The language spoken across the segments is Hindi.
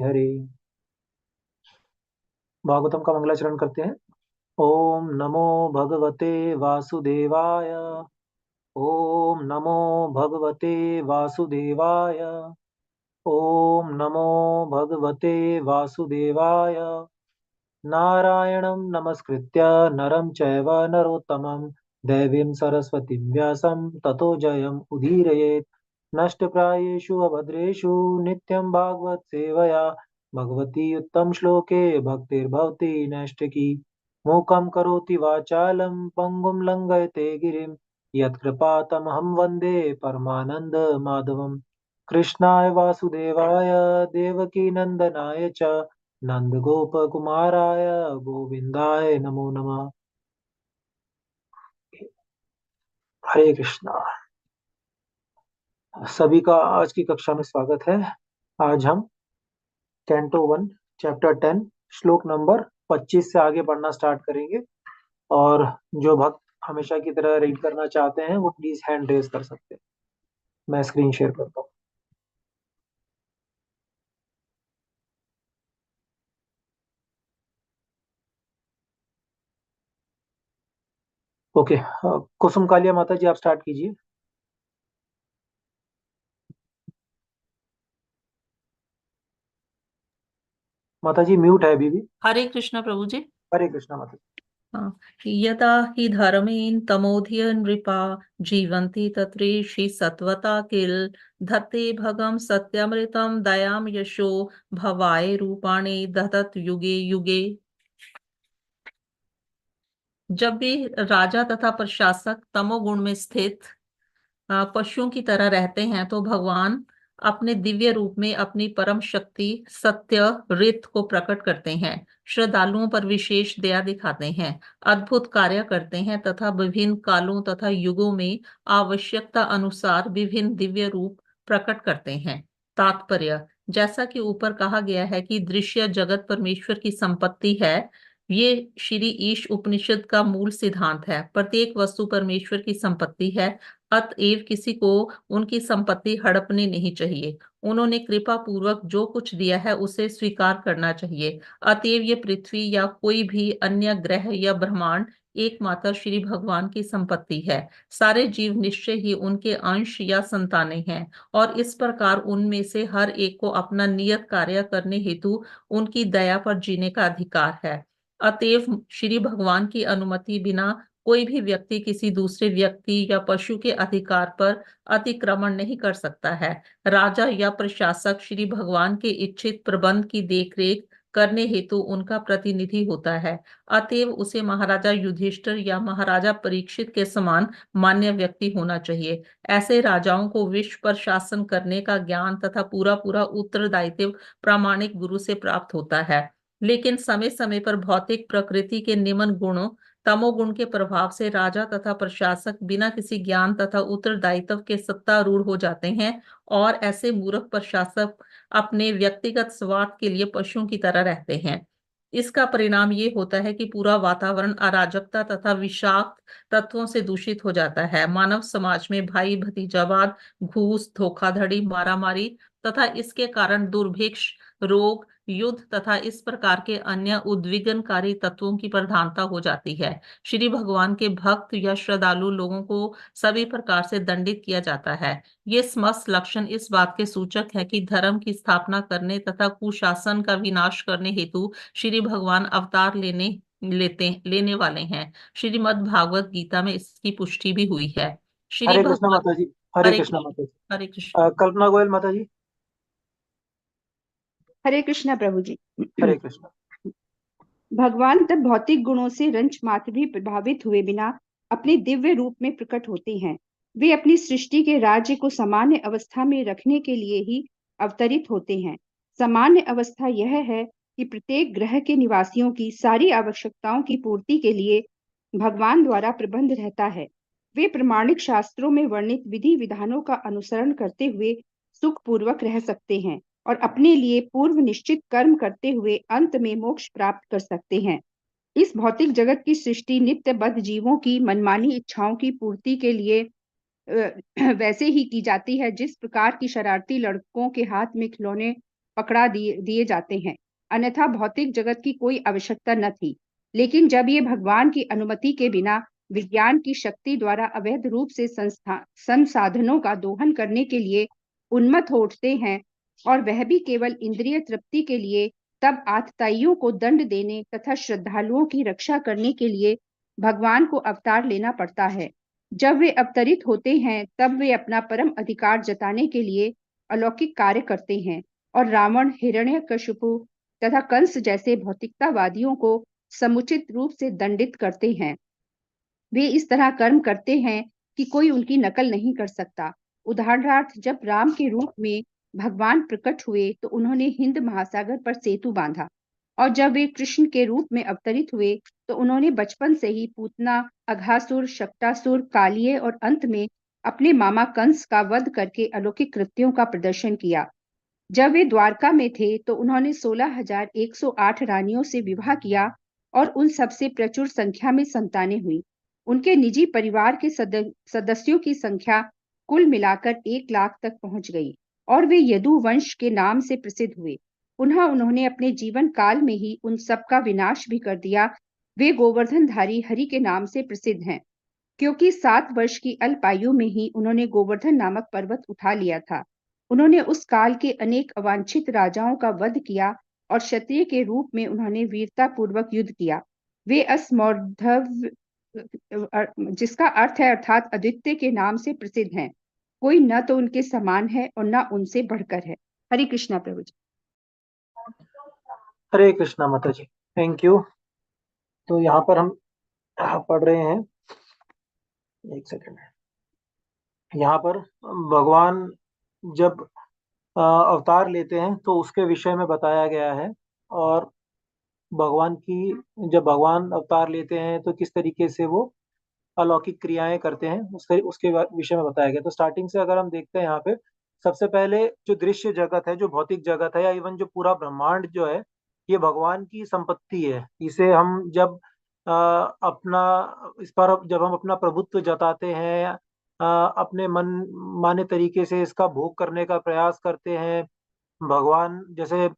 हरे। भागवतम का मंगलाचरण करते हैं। ओम नमो भगवते वासुदेवाय। ओम नमो भगवते वासुदेवाय। ओम नमो भगवते वासुदेवाय। नारायणं नमस्कृत्य नरं चैव नरोत्तमं देवीं सरस्वतीं व्यासं ततो जयम् उदीरयेत्। नष्टप्रायेषु अभद्रेषु नित्यं भागवत सेवया भगवती उत्तमश्लोके भक्तिर्भवति नैष्ठिकी। मूकं करोति वाचालं पङ्गुं लङ्घयते गिरिं यत्कृपातमहं वन्दे परमानन्दमाधवम्। कृष्णाय वासुदेवाय देवकीनन्दनाय च नंदगोपकुमाराय गोविंदाय नमो नमः। हरे कृष्णा। सभी का आज की कक्षा में स्वागत है। आज हम कैंटो 1 चैप्टर 10 श्लोक नंबर 25 से आगे पढ़ना स्टार्ट करेंगे। और जो भक्त हमेशा की तरह रीड करना चाहते हैं वो प्लीज हैंड रेज कर सकते हैं। मैं स्क्रीन शेयर करता हूँ। ओके। कुसुम कालिया माता जी आप स्टार्ट कीजिए। माता जी म्यूट है अभी भी। हरे कृष्ण प्रभु जी। हरे कृष्णा माता जी। हाँ। यदा हि धर्मेन तमोधिय नृपा जीवन्ति तत्रेषि सत्वता किल धत्ते भगम सत्यमृतम दयाम यशो भवाय रूपाणि दधत युगे युगे। जब भी राजा तथा प्रशासक तमोगुण में स्थित पशुओं की तरह रहते हैं तो भगवान अपने दिव्य रूप में अपनी परम शक्ति सत्य रित को प्रकट करते हैं, श्रद्धालुओं पर विशेष दया दिखाते हैं, अद्भुत कार्य करते हैं तथा विभिन्न कालों तथा युगों में आवश्यकता अनुसार विभिन्न दिव्य रूप प्रकट करते हैं। तात्पर्य, जैसा कि ऊपर कहा गया है कि दृश्य जगत परमेश्वर की संपत्ति है, ये श्री ईश उपनिषद का मूल सिद्धांत है। प्रत्येक वस्तु परमेश्वर की संपत्ति है, अतएव किसी को उनकी संपत्ति हड़पनी नहीं चाहिए। उन्होंने कृपा पूर्वक जो कुछ दिया है उसे स्वीकार करना चाहिए। अतएव ये पृथ्वी या कोई भी अन्य ग्रह या ब्रह्मांड एकमात्र श्री भगवान की संपत्ति है। सारे जीव निश्चय ही उनके अंश या संतानें हैं और इस प्रकार उनमें से हर एक को अपना नियत कार्य करने हेतु उनकी दया पर जीने का अधिकार है। अतएव श्री भगवान की अनुमति बिना कोई भी व्यक्ति किसी दूसरे व्यक्ति या पशु के अधिकार पर अतिक्रमण नहीं कर सकता है। राजा या प्रशासक श्री भगवान के इच्छित प्रबंध की देखरेख करने हेतु उनका प्रतिनिधि होता है। अतएव उसे महाराजा युधिष्ठिर या महाराजा परीक्षित के समान मान्य व्यक्ति होना चाहिए। ऐसे राजाओं को विश्व पर शासन करने का ज्ञान तथा पूरा पूरा उत्तरदायित्व प्रामाणिक गुरु से प्राप्त होता है। लेकिन समय समय पर भौतिक प्रकृति के निम्न गुणों तमोगुण के प्रभाव से राजा तथा प्रशासक बिना किसी ज्ञान तथा उत्तरदायित्व के सत्तारूढ़ हो जाते हैं और ऐसे मूर्ख प्रशासक अपने व्यक्तिगत स्वार्थ के लिए पशुओं की तरह रहते हैं। इसका परिणाम ये होता है कि पूरा वातावरण अराजकता तथा विषाक्त तत्वों से दूषित हो जाता है। मानव समाज में भाई भतीजावाद, घूस, धोखाधड़ी, मारामारी तथा इसके कारण दुर्भिक्ष, रोग, युद्ध तथा इस प्रकार के अन्य उद्विग्नकारी तत्वों की प्रधानता हो जाती है। श्री भगवान के भक्त या श्रद्धालु लोगों को सभी प्रकार से दंडित किया जाता है। ये समस्त लक्षण इस बात के सूचक है कि धर्म की स्थापना करने तथा कुशासन का विनाश करने हेतु श्री भगवान अवतार लेने वाले हैं। श्रीमद् भागवत गीता में इसकी पुष्टि भी हुई है। श्री हरे कृष्णा भगवान। माता जी। हरे हरे कृष्णा कृष्ण। माता जी। हरे कृष्ण। कल्पना गोयल माता जी। हरे कृष्णा प्रभु जी। हरे कृष्णा। भगवान तब भौतिक गुणों से रंच मात्र भी प्रभावित हुए बिना अपने दिव्य रूप में प्रकट होते हैं। वे अपनी सृष्टि के राज्य को सामान्य अवस्था में रखने के लिए ही अवतरित होते हैं। सामान्य अवस्था यह है कि प्रत्येक ग्रह के निवासियों की सारी आवश्यकताओं की पूर्ति के लिए भगवान द्वारा प्रबंध रहता है। वे प्रमाणिक शास्त्रों में वर्णित विधि विधानों का अनुसरण करते हुए सुखपूर्वक रह सकते हैं और अपने लिए पूर्व निश्चित कर्म करते हुए अंत में मोक्ष प्राप्त कर सकते हैं। इस भौतिक जगत की सृष्टि नित्यबद्ध जीवों की मनमानी इच्छाओं की पूर्ति के लिए वैसे ही की जाती है जिस प्रकार की शरारती लड़कों के हाथ में खिलौने पकड़ा दिए जाते हैं, अन्यथा भौतिक जगत की कोई आवश्यकता न थी। लेकिन जब ये भगवान की अनुमति के बिना विज्ञान की शक्ति द्वारा अवैध रूप से संसाधनों का दोहन करने के लिए उन्मत्त हो उठते हैं, और वह भी केवल इंद्रिय तृप्ति के लिए, तब आतताइयों को दंड देने तथा श्रद्धालुओं की रक्षा करने के लिए भगवान को अवतार लेना पड़ता है। जब वे अवतरित होते हैं, तब वे अपना परम अधिकार जताने के लिए अलौकिक कार्य करते हैं और रावण, हिरण्यकशिपु तथा कंस जैसे भौतिकतावादियों को समुचित रूप से दंडित करते हैं। वे इस तरह कर्म करते हैं कि कोई उनकी नकल नहीं कर सकता। उदाहरणार्थ, जब राम के रूप में भगवान प्रकट हुए तो उन्होंने हिंद महासागर पर सेतु बांधा, और जब वे कृष्ण के रूप में अवतरित हुए तो उन्होंने बचपन से ही पूतना, अघासुर, शक्टासुर, कालिय और अंत में अपने मामा कंस का वध करके अलौकिक कृत्यों का प्रदर्शन किया। जब वे द्वारका में थे तो उन्होंने 16,108 रानियों से विवाह किया और उन सबसे प्रचुर संख्या में संतानें हुई। उनके निजी परिवार के सदस्यों की संख्या कुल मिलाकर 1 लाख तक पहुंच गई और वे यदु वंश के नाम से प्रसिद्ध हुए। पुनः उन्होंने अपने जीवन काल में ही उन सब का विनाश भी कर दिया। वे गोवर्धनधारी हरि के नाम से प्रसिद्ध हैं, क्योंकि 7 वर्ष की अल्पायु में ही उन्होंने गोवर्धन नामक पर्वत उठा लिया था। उन्होंने उस काल के अनेक अवांछित राजाओं का वध किया और क्षत्रिय के रूप में उन्होंने वीरता पूर्वक युद्ध किया। वे असमौर्धव, जिसका अर्थ है अर्थात अद्वितीय, के नाम से प्रसिद्ध हैं। कोई न तो उनके समान है और न उनसे बढ़कर है। हरे कृष्णा प्रभु जी। हरे कृष्णा माता जी, थैंक यू। तो यहाँ पर हम पढ़ रहे हैं, एक सेकंड। यहाँ पर भगवान जब अवतार लेते हैं तो उसके विषय में बताया गया है, और भगवान की, जब भगवान अवतार लेते हैं तो किस तरीके से वो अलौकिक क्रियाएं करते हैं उसके उसके विषय में बताया गया। तो स्टार्टिंग से अगर हम देखते हैं यहाँ पे, सबसे पहले जो दृश्य जगत है, जो भौतिक जगत है, या इवन जो पूरा ब्रह्मांड जो है, ये भगवान की संपत्ति है। इसे हम जब अपना, इस पर जब हम अपना प्रभुत्व जताते हैं, अपने मन माने तरीके से इसका भोग करने का प्रयास करते हैं, भगवान जैसे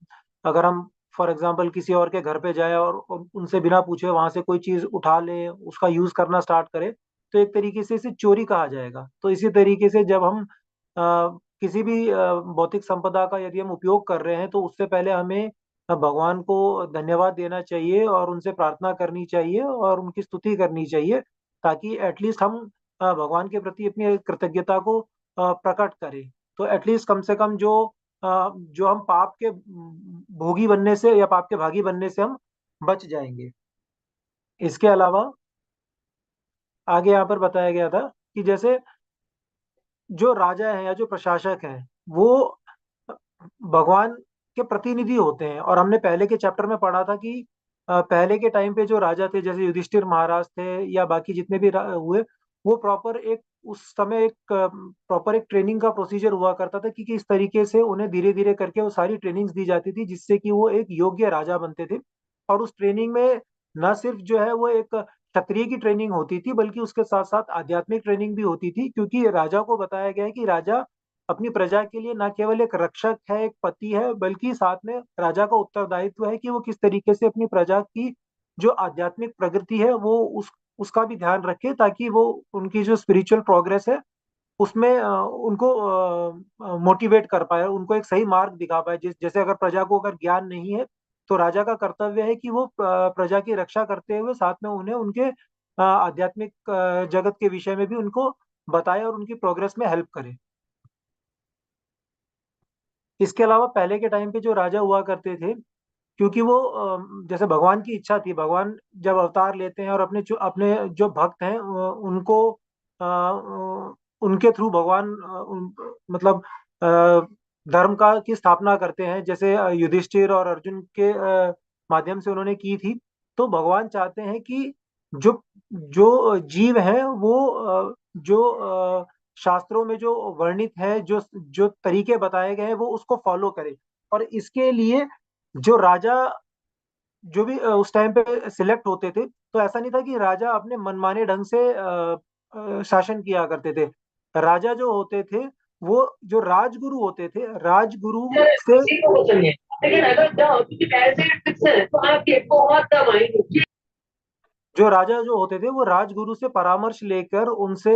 अगर हम फॉर एग्जाम्पल किसी और के घर पे जाए और उनसे बिना पूछे वहां से कोई चीज उठा ले, उसका यूज करना स्टार्ट करें, तो एक तरीके से इसे चोरी कहा जाएगा। तो इसी तरीके से जब हम किसी भी भौतिक संपदा का यदि हम उपयोग कर रहे हैं, तो उससे पहले हमें भगवान को धन्यवाद देना चाहिए और उनसे प्रार्थना करनी चाहिए और उनकी स्तुति करनी चाहिए, ताकि एटलीस्ट हम भगवान के प्रति अपनी कृतज्ञता को प्रकट करें। तो एटलीस्ट कम से कम जो हम पाप के भोगी बनने से या पाप के भागी बनने से हम बच जाएंगे। इसके अलावा आगे यहाँ पर बताया गया था कि जैसे जो राजा हैं या जो प्रशासक हैं, वो भगवान के प्रतिनिधि होते हैं। और हमने पहले के चैप्टर में पढ़ा था कि पहले के टाइम पे जो राजा थे, जैसे युधिष्ठिर महाराज थे या बाकी जितने भी हुए, वो प्रॉपर एक, उस समय एक प्रॉपर एक ट्रेनिंग का प्रोसीजर हुआ करता था कि किस तरीके से उन्हें धीरे धीरे करके वो सारी ट्रेनिंग्स दी जाती थी, जिससे कि वो एक योग्य राजा बनते थे। और उस ट्रेनिंग में न सिर्फ जो है वो एक क्षत्रिय की ट्रेनिंग होती थी, बल्कि उसके साथ साथ आध्यात्मिक ट्रेनिंग भी होती थी, क्योंकि राजा को बताया गया है कि राजा अपनी प्रजा के लिए न केवल एक रक्षक है, एक पति है, बल्कि साथ में राजा का उत्तरदायित्व है कि वो किस तरीके से अपनी प्रजा की जो आध्यात्मिक प्रगति है वो उसका भी ध्यान रखे, ताकि वो उनकी जो स्पिरिचुअल प्रोग्रेस है उसमें उनको मोटिवेट कर पाए, उनको एक सही मार्ग दिखा पाए। जैसे अगर प्रजा को अगर ज्ञान नहीं है, तो राजा का कर्तव्य है कि वो प्रजा की रक्षा करते हुए साथ में उन्हें उनके आध्यात्मिक जगत के विषय में भी उनको बताए और उनकी प्रोग्रेस में हेल्प करे। इसके अलावा पहले के टाइम पे जो राजा हुआ करते थे, क्योंकि वो जैसे भगवान की इच्छा थी, भगवान जब अवतार लेते हैं और अपने जो भक्त हैं उनको उनके थ्रू भगवान मतलब धर्म का की स्थापना करते हैं, जैसे युधिष्ठिर और अर्जुन के माध्यम से उन्होंने की थी। तो भगवान चाहते हैं कि जो जो जीव है वो जो शास्त्रों में जो वर्णित है, जो जो तरीके बताए गए हैं, वो उसको फॉलो करे। और इसके लिए जो राजा जो भी उस टाइम पे सिलेक्ट होते थे, तो ऐसा नहीं था कि राजा अपने मनमाने ढंग से शासन किया करते थे। राजा जो होते थे वो जो राजगुरु होते थे, राजगुरु से जो राजा जो होते थे वो राजगुरु से परामर्श लेकर उनसे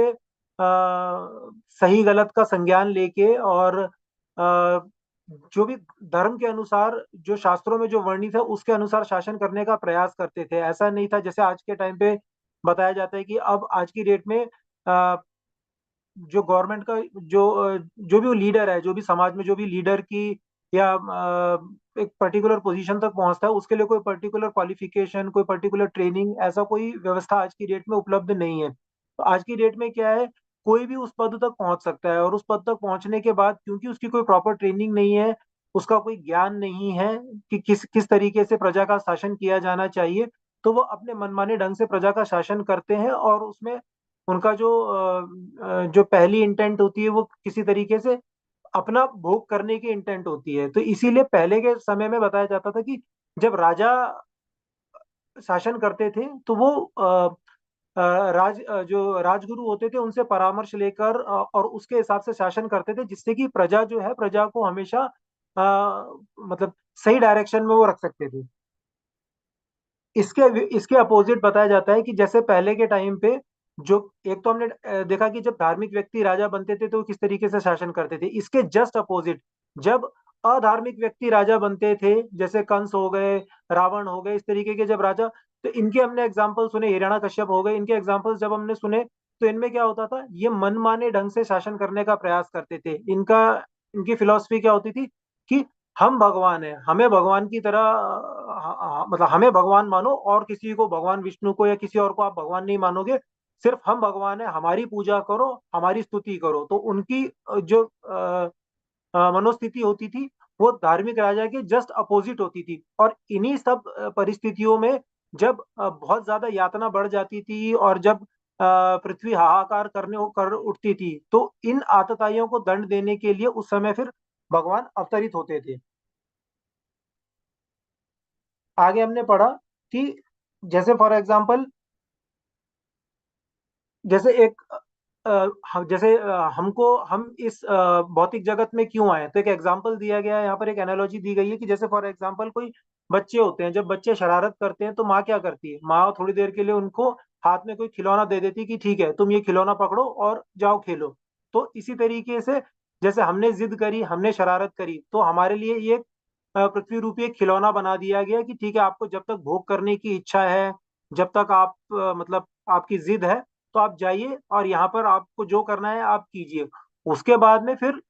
सही गलत का संज्ञान लेके और जो भी धर्म के अनुसार जो शास्त्रों में जो वर्णित है उसके अनुसार शासन करने का प्रयास करते थे। ऐसा नहीं था जैसे आज के टाइम पे बताया जाता है कि अब आज की डेट में जो गवर्नमेंट का जो भी लीडर है, जो भी समाज में जो भी लीडर की या एक पर्टिकुलर पोजीशन तक पहुंचता है, उसके लिए कोई पर्टिकुलर क्वालिफिकेशन, कोई पर्टिकुलर ट्रेनिंग, ऐसा कोई व्यवस्था आज की डेट में उपलब्ध नहीं है। तो आज की डेट में क्या है, कोई भी उस पद तक पहुंच सकता है और उस पद तक पहुंचने के बाद क्योंकि उसकी कोई प्रॉपर ट्रेनिंग नहीं है, उसका कोई ज्ञान नहीं है कि किस किस तरीके से प्रजा का शासन किया जाना चाहिए, तो वो अपने मनमाने ढंग से प्रजा का शासन करते हैं और उसमें उनका जो पहली इंटेंट होती है वो किसी तरीके से अपना भोग करने की इंटेंट होती है। तो इसीलिए पहले के समय में बताया जाता था कि जब राजा शासन करते थे तो वो जो राजगुरु होते थे उनसे परामर्श लेकर और उसके हिसाब से शासन करते थे, जिससे कि प्रजा जो है, प्रजा को हमेशा मतलब सही डायरेक्शन में वो रख सकते थे। इसके इसके अपोजिट बताया जाता है कि जैसे पहले के टाइम पे जो एक तो हमने देखा कि जब धार्मिक व्यक्ति राजा बनते थे तो वो किस तरीके से शासन करते थे। इसके जस्ट अपोजिट जब अधार्मिक व्यक्ति राजा बनते थे, जैसे कंस हो गए, रावण हो गए, इस तरीके के जब राजा, तो इनके हमने एग्जाम्पल सुने, हिरण्यकश्यप हो गए, इनके एग्जाम्पल्स जब हमने सुने तो इनमें क्या होता था, ये मनमाने ढंग से शासन करने का प्रयास करते थे। इनकी फिलॉसफी क्या होती थी कि हम भगवान हैं, हमें भगवान की तरह मतलब हमें भगवान मानो और किसी को, भगवान विष्णु को या किसी और को आप भगवान नहीं मानोगे, सिर्फ हम भगवान है, हमारी पूजा करो, हमारी स्तुति करो। तो उनकी जो मनोस्थिति होती थी वो धार्मिक राजा के जस्ट अपोजिट होती थी। और इन्हीं सब परिस्थितियों में जब बहुत ज्यादा यातना बढ़ जाती थी और जब पृथ्वी हाहाकार कर उठती थी, तो इन आतताइयों को दंड देने के लिए उस समय फिर भगवान अवतरित होते थे। आगे हमने पढ़ा कि जैसे फॉर एग्जांपल, जैसे एक जैसे हमको हम इस भौतिक जगत में क्यों आए, तो एक एग्जांपल दिया गया है यहाँ पर, एक एनालॉजी दी गई है कि जैसे फॉर एग्जांपल कोई बच्चे होते हैं, जब बच्चे शरारत करते हैं तो माँ क्या करती है, माँ थोड़ी देर के लिए उनको हाथ में कोई खिलौना दे देती है कि ठीक है तुम ये खिलौना पकड़ो और जाओ खेलो। तो इसी तरीके से जैसे हमने जिद करी, हमने शरारत करी, तो हमारे लिए ये पृथ्वी रूपी एक खिलौना बना दिया गया कि ठीक है, आपको जब तक भोग करने की इच्छा है, जब तक आप मतलब आपकी जिद है, तो आप जाइए और यहाँ पर आपको जो करना है आप कीजिए। उसके बाद में फिर,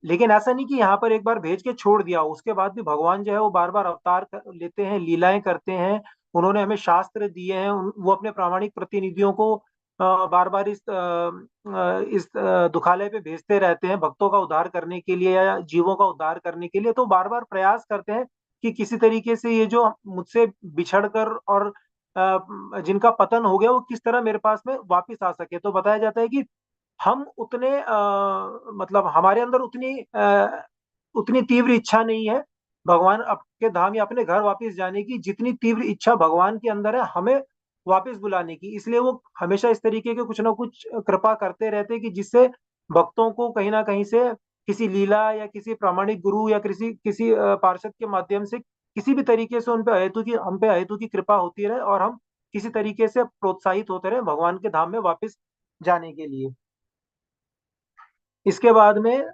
लेकिन ऐसा नहीं कि यहाँ पर एक बार भेज के छोड़ दिया, उसके बाद भी भगवान जो है वो बार बार अवतार लेते हैं, लीलाएं करते हैं। उन्होंने हमें शास्त्र दिए हैं, वो अपने प्रामाणिक प्रतिनिधियों को बार बार इस दुखालय पे भेजते रहते हैं भक्तों का उद्धार करने के लिए या जीवों का उद्धार करने के लिए। तो बार बार प्रयास करते हैं कि किसी तरीके से ये जो मुझसे बिछड़ कर और जिनका पतन हो गया वो किस तरह मेरे पास में वापिस आ सके। तो बताया जाता है कि हम उतने मतलब हमारे अंदर उतनी तीव्र इच्छा नहीं है भगवान आपके धाम या अपने घर वापस जाने की, जितनी तीव्र इच्छा भगवान के अंदर है हमें वापस बुलाने की। इसलिए वो हमेशा इस तरीके के कुछ ना कुछ कृपा करते रहते हैं कि जिससे भक्तों को कहीं ना कहीं से किसी लीला या किसी प्रामाणिक गुरु या किसी किसी पार्षद के माध्यम से किसी भी तरीके से उन पे अहेतु की, हम पे अहेतु की कृपा होती रहे और हम किसी तरीके से प्रोत्साहित होते रहे भगवान के धाम में वापस जाने के लिए। इसके बाद में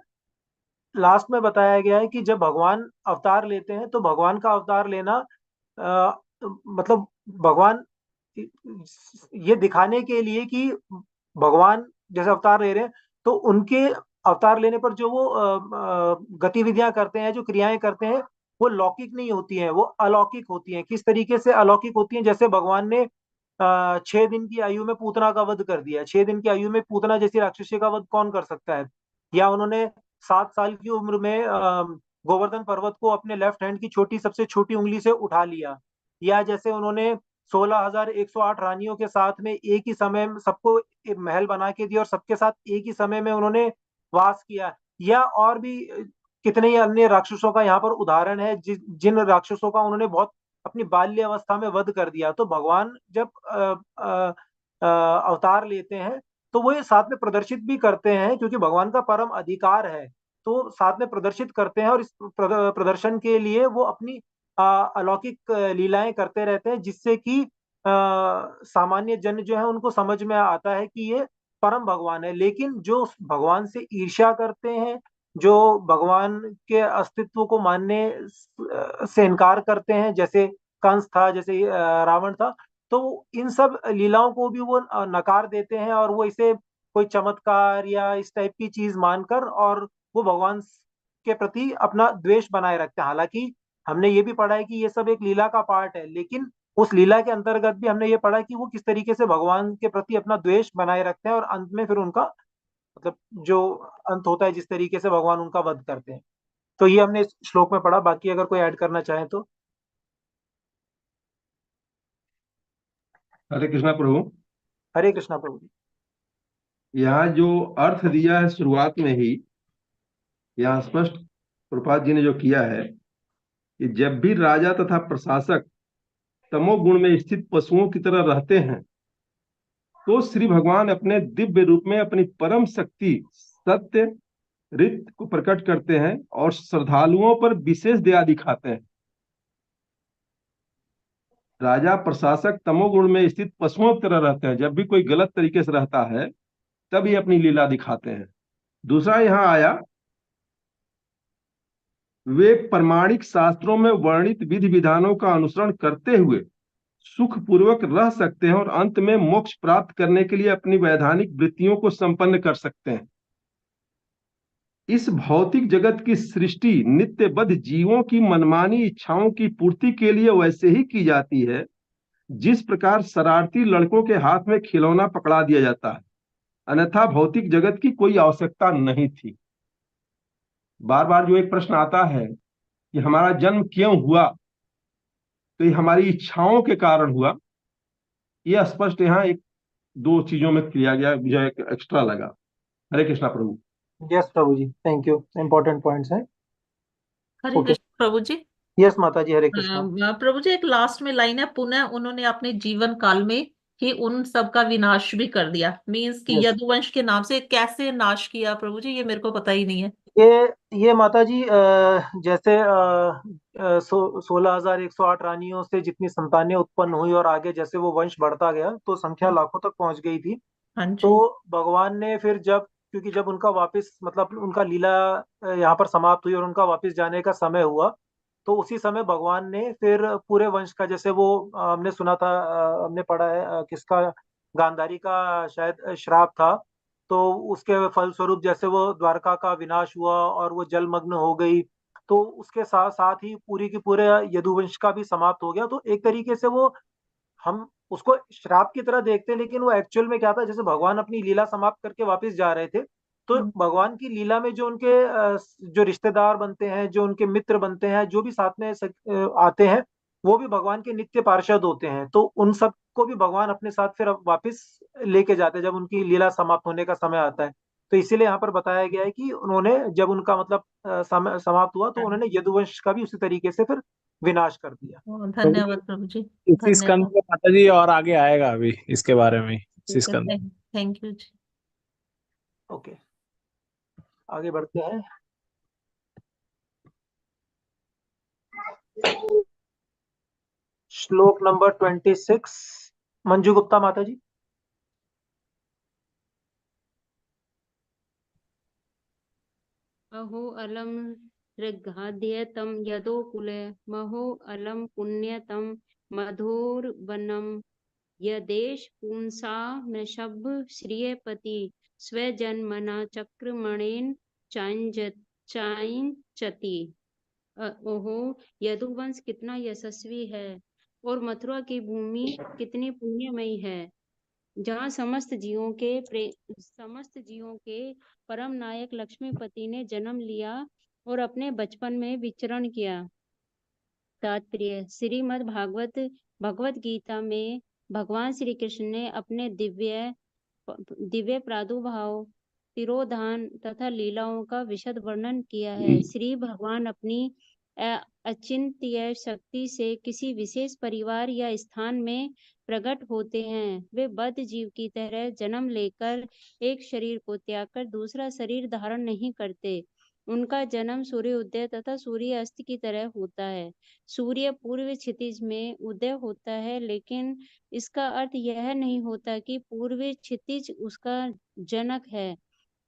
लास्ट में बताया गया है कि जब भगवान अवतार लेते हैं तो भगवान का अवतार लेना मतलब भगवान ये दिखाने के लिए कि भगवान जैसे अवतार ले रहे हैं तो उनके अवतार लेने पर जो वो गतिविधियां करते हैं, जो क्रियाएं करते हैं, वो लौकिक नहीं होती हैं, वो अलौकिक होती हैं। किस तरीके से अलौकिक होती हैं, जैसे भगवान ने 6 दिन की आयु में पूतना का वध कर दिया। 6 दिन की आयु में पूतना जैसी राक्षसी का वध कौन कर सकता है। या उन्होंने 7 साल की उम्र में गोवर्धन पर्वत को अपने लेफ्ट हैंड की छोटी, सबसे छोटी उंगली से उठा लिया। या जैसे उन्होंने 16,108 रानियों के साथ में एक ही समय में सबको एक महल बना के दिया और सबके साथ एक ही समय में उन्होंने वास किया। या और भी कितने ही अन्य राक्षसों का यहाँ पर उदाहरण है, जिन राक्षसों का उन्होंने बहुत अपनी बाल्य अवस्था में वध कर दिया। तो भगवान जब अवतार लेते हैं तो वो ये साथ में प्रदर्शित भी करते हैं, क्योंकि भगवान का परम अधिकार है, तो साथ में प्रदर्शित करते हैं। और इस प्रदर्शन के लिए वो अपनी अलौकिक लीलाएं करते रहते हैं, जिससे कि सामान्य जन जो है उनको समझ में आता है कि ये परम भगवान है। लेकिन जो भगवान से ईर्ष्या करते हैं, जो भगवान के अस्तित्व को मानने से इनकार करते हैं, जैसे कंस था, जैसे रावण था, तो इन सब लीलाओं को भी वो नकार देते हैं, और वो इसे कोई चमत्कार या इस टाइप की चीज मानकर, और वो भगवान के प्रति अपना द्वेष बनाए रखते हैं। हालांकि हमने ये भी पढ़ा है कि ये सब एक लीला का पार्ट है, लेकिन उस लीला के अंतर्गत भी हमने ये पढ़ा कि वो किस तरीके से भगवान के प्रति अपना द्वेष बनाए रखते हैं, और अंत में फिर उनका मतलब जो अंत होता है, जिस तरीके से भगवान उनका वध करते हैं। तो ये हमने इस श्लोक में पढ़ा। बाकी अगर कोई ऐड करना चाहे तो। हरे कृष्णा प्रभु। हरे कृष्णा प्रभु जी। यहाँ जो अर्थ दिया है शुरुआत में ही, यहाँ स्पष्ट प्रभुपाद जी ने जो किया है कि जब भी राजा तथा प्रशासक तमोगुण में स्थित पशुओं की तरह रहते हैं, तो श्री भगवान अपने दिव्य रूप में अपनी परम शक्ति सत्य रित को प्रकट करते हैं और श्रद्धालुओं पर विशेष दया दिखाते हैं। राजा प्रशासक तमोगुण में स्थित पशुओं की तरह रहते हैं। जब भी कोई गलत तरीके से रहता है तब ये अपनी लीला दिखाते हैं। दूसरा यहाँ आया, वे प्रमाणिक शास्त्रों में वर्णित विधि विधानों का अनुसरण करते हुए सुख पूर्वक रह सकते हैं और अंत में मोक्ष प्राप्त करने के लिए अपनी वैधानिक वृत्तियों को संपन्न कर सकते हैं। इस भौतिक जगत की सृष्टि नित्यबद्ध जीवों की मनमानी इच्छाओं की पूर्ति के लिए वैसे ही की जाती है जिस प्रकार शरारती लड़कों के हाथ में खिलौना पकड़ा दिया जाता है, अन्यथा भौतिक जगत की कोई आवश्यकता नहीं थी। बार बार जो एक प्रश्न आता है कि हमारा जन्म क्यों हुआ, तो ये हमारी इच्छाओं के कारण हुआ। यह स्पष्ट यहाँ एक दो चीजों में किया गया, मुझे एक एक्स्ट्रा लगा। हरे कृष्णा प्रभु। यस प्रभु जी, थैंक यू, इम्पोर्टेंट पॉइंट्स हैं। हरे ओके, कृष्ण प्रभु जी। यस माता जी, हरे कृष्णा। प्रभु जी, एक लास्ट में लाइन है, पुनः उन्होंने अपने जीवन काल में ही उन सब का विनाश भी कर दिया। मीन्स कि यस, यदुवंश के नाम से कैसे नाश किया प्रभु जी, ये मेरे को पता ही नहीं है। ये माता जी जैसे 16,108 रानियों से जितनी संतानें उत्पन्न हुई, और आगे जैसे वो वंश बढ़ता गया तो संख्या लाखों तक पहुंच गई थी। हाँ तो जी। भगवान ने फिर क्योंकि जब उनका वापस मतलब उनका लीला यहाँ पर समाप्त हुई और उनका वापस जाने का समय हुआ, तो उसी समय भगवान ने फिर पूरे वंश का, जैसे वो हमने सुना था, हमने पढ़ा है, किसका, गांधारी का शायद श्राप था। तो उसके फलस्वरूप जैसे वो द्वारका का विनाश हुआ और वो जलमग्न हो गई, तो उसके साथ साथ ही पूरी की पूरे यदुवंश का भी समाप्त हो गया। तो एक तरीके से वो, हम उसको श्राप की तरह देखते हैं, लेकिन वो एक्चुअल में क्या था, जैसे भगवान अपनी लीला समाप्त करके वापस जा रहे थे, तो हम्म, भगवान की लीला में जो उनके जो रिश्तेदार बनते हैं, जो उनके मित्र बनते हैं, जो भी साथ में आते हैं, वो भी भगवान के नित्य पार्षद होते हैं। तो उन सब को भी भगवान अपने साथ फिर वापस लेके जाते हैं जब उनकी लीला समाप्त होने का समय आता है। तो इसीलिए यहाँ पर बताया गया है कि उन्होंने जब उनका मतलब समय समाप्त हुआ, तो उन्होंने यदुवंश का भी उसी तरीके से फिर विनाश कर दिया। प्रभु धन्यवाद प्रभु जी। जी, इसी स्कंद धन्यवाद। में माता जी और आगे आएगा अभी इसके बारे में, इसी ठीक है, स्कंद में। Thank you ji. ओके, आगे बढ़ते हैं। श्लोक नंबर 26, मंजू गुप्ता माता जी। अहो अलम ऋग्धाध्य तम यदो कुले महो अलम पुण्य तम मधुर्वनम यदेश पुंसा मृषभ श्रियपति स्वजन्मना चक्रमणेन चांचति। ओहो, यदुवंश कितना यशस्वी है और मथुरा की भूमि कितनी पुण्यमयी है, जहाँ समस्त जीवों के परम नायक लक्ष्मीपति ने जन्म लिया और अपने बचपन में विचरण किया। तात्पर्य, श्रीमद् भगवत गीता में भगवान श्री कृष्ण ने अपने दिव्य प्रादुर्भाव, तिरोधान तथा लीलाओं का विशद वर्णन किया है। श्री भगवान अपनी अचिंत्य शक्ति से किसी विशेष परिवार या स्थान में प्रकट होते हैं। वे बद्ध जीव की तरह जन्म लेकर एक शरीर को त्याग कर दूसरा शरीर धारण नहीं करते। उनका जन्म सूर्योदय तथा सूर्यास्त की तरह होता है। सूर्य पूर्व क्षितिज में उदय होता है, लेकिन इसका अर्थ यह नहीं होता कि पूर्व क्षितिज उसका जनक है।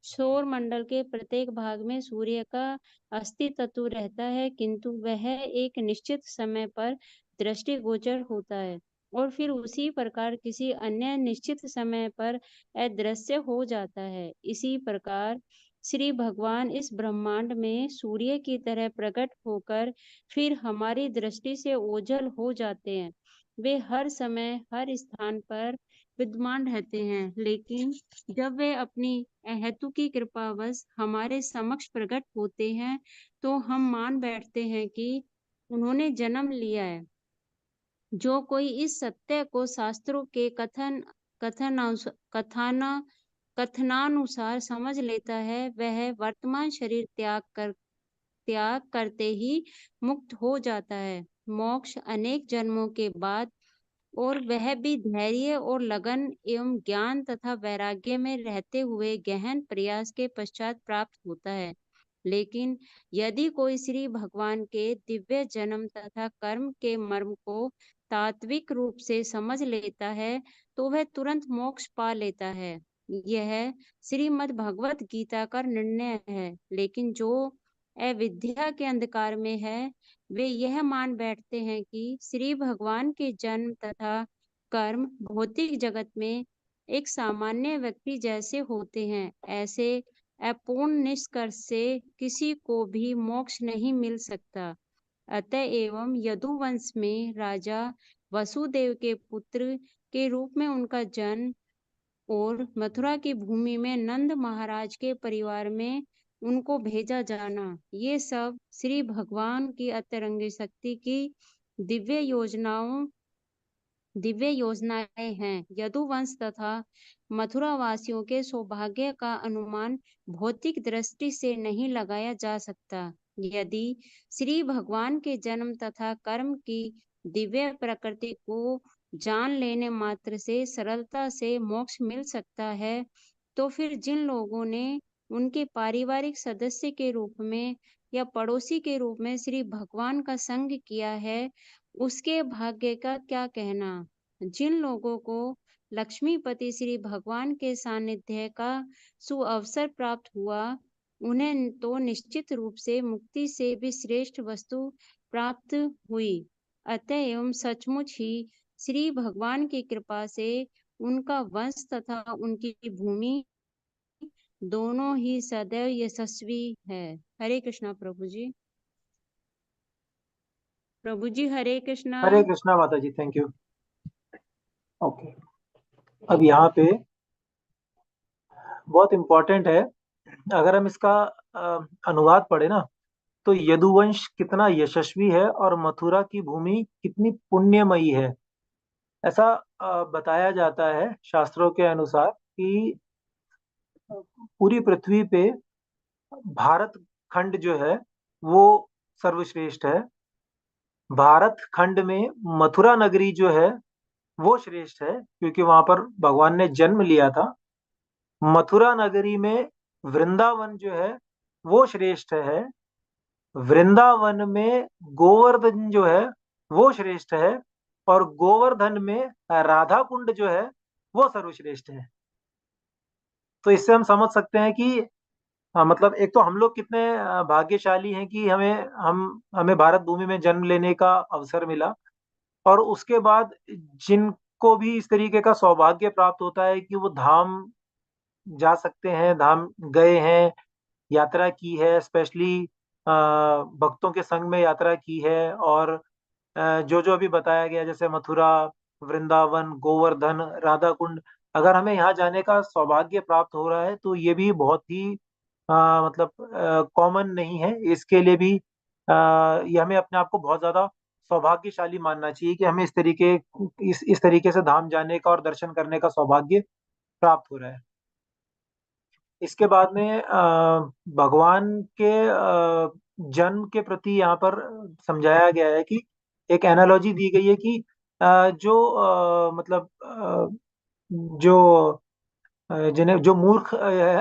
सौर मंडल के प्रत्येक भाग में सूर्य का अस्तित्व रहता है, किंतु वह एक निश्चित समय पर दृष्टिगोचर होता है और फिर उसी प्रकार किसी अन्य निश्चित समय पर अदृश्य हो जाता है। इसी प्रकार श्री भगवान इस ब्रह्मांड में सूर्य की तरह प्रकट होकर फिर हमारी दृष्टि से ओझल हो जाते हैं। वे हर समय हर स्थान पर विद्यमान रहते हैं, लेकिन जब वे अपनी अहेतु की कृपावश हमारे समक्ष प्रकट होते हैं तो हम मान बैठते हैं कि उन्होंने जन्म लिया है। जो कोई इस सत्य को शास्त्रों के कथनानुसार समझ लेता है, वह वर्तमान शरीर त्याग करते ही मुक्त हो जाता है। मोक्ष अनेक जन्मों के बाद, और वह भी धैर्य और लगन एवं ज्ञान तथा वैराग्य में रहते हुए गहन प्रयास के पश्चात प्राप्त होता है। लेकिन यदि कोई श्री भगवान के दिव्य जन्म तथा कर्म के मर्म को तात्विक रूप से समझ लेता है, तो वह तुरंत मोक्ष पा लेता है। यह श्रीमद् भगवत गीता का निर्णय है। लेकिन जो अविद्या के अंधकार में है, वे यह मान बैठते हैं कि श्री भगवान के जन्म तथा कर्म भौतिक जगत में एक सामान्य व्यक्ति जैसे होते हैं। ऐसे अपूर्ण निष्कर्ष से किसी को भी मोक्ष नहीं मिल सकता। अतएव यदुवंश में राजा वसुदेव के पुत्र के रूप में उनका जन्म और मथुरा की भूमि में नंद महाराज के परिवार में उनको भेजा जाना, ये सब श्री भगवान की अतरंगी शक्ति की दिव्य योजनाएं हैं। यदुवंश तथा मथुरा वासियों के सौभाग्य का अनुमान भौतिक दृष्टि से नहीं लगाया जा सकता। यदि श्री भगवान के जन्म तथा कर्म की दिव्य प्रकृति को जान लेने मात्र से सरलता से मोक्ष मिल सकता है, तो फिर जिन लोगों ने उनके पारिवारिक सदस्य के रूप में या पड़ोसी के रूप में श्री भगवान का संग किया है, उसके भाग्य का क्या कहना। जिन लोगों को लक्ष्मीपति श्री भगवान के सानिध्य का सुअवसर प्राप्त हुआ, उन्हें तो निश्चित रूप से मुक्ति से भी श्रेष्ठ वस्तु प्राप्त हुई। अतएव सचमुच ही श्री भगवान की कृपा से उनका वंश तथा उनकी भूमि दोनों ही सदैव यशस्वी है। हरे कृष्णा प्रभु जी। प्रभु जी हरे कृष्णा। हरे कृष्णा माता जी, थैंक यू। ओके, अब यहाँ पे बहुत इम्पोर्टेंट है, अगर हम इसका अनुवाद पढ़े ना, तो यदुवंश कितना यशस्वी है और मथुरा की भूमि कितनी पुण्यमयी है। ऐसा बताया जाता है शास्त्रों के अनुसार कि पूरी पृथ्वी पे भारत खंड जो है वो सर्वश्रेष्ठ है। भारत खंड में मथुरा नगरी जो है वो श्रेष्ठ है, क्योंकि वहां पर भगवान ने जन्म लिया था। मथुरा नगरी में वृंदावन जो है वो श्रेष्ठ है। वृंदावन में गोवर्धन जो है वो श्रेष्ठ है, और गोवर्धन में राधा कुंड जो है वो सर्वश्रेष्ठ है। तो इससे हम समझ सकते हैं कि मतलब एक तो हम लोग कितने भाग्यशाली हैं कि हमें भारत भूमि में जन्म लेने का अवसर मिला, और उसके बाद जिनको भी इस तरीके का सौभाग्य प्राप्त होता है कि वो धाम जा सकते हैं, धाम गए हैं, यात्रा की है, स्पेशली भक्तों के संग में यात्रा की है, और जो जो अभी बताया गया जैसे मथुरा, वृंदावन, गोवर्धन, राधा कुंड, अगर हमें यहाँ जाने का सौभाग्य प्राप्त हो रहा है तो ये भी बहुत ही मतलब कॉमन नहीं है। इसके लिए भी ये हमें अपने आप को बहुत ज्यादा सौभाग्यशाली मानना चाहिए कि हमें इस तरीके से धाम जाने का और दर्शन करने का सौभाग्य प्राप्त हो रहा है। इसके बाद में भगवान के जन्म के प्रति यहाँ पर समझाया गया है कि एक एनालॉजी दी गई है कि मतलब जो जिन्हें जो मूर्ख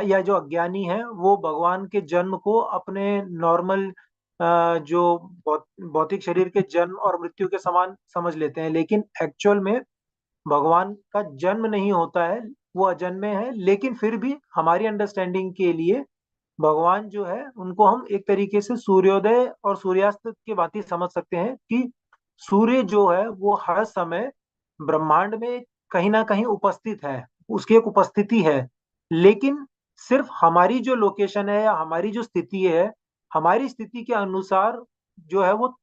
या जो अज्ञानी है वो भगवान के जन्म को अपने नॉर्मल जो भौतिक शरीर के जन्म और मृत्यु के समान समझ लेते हैं, लेकिन एक्चुअल में भगवान का जन्म नहीं होता है, वो अजन्मे हैं। लेकिन फिर भी हमारी अंडरस्टैंडिंग के लिए भगवान जो है उनको हम एक तरीके से सूर्योदय और सूर्यास्त के भांति समझ सकते हैं कि सूर्य जो है वो हर समय ब्रह्मांड में कहीं ना कहीं उपस्थित है, उसकी एक उपस्थिति है। लेकिन सिर्फ हमारी जो लोकेशन है या हमारी जो स्थिति है, हमारी स्थिति के अनुसार जो है वो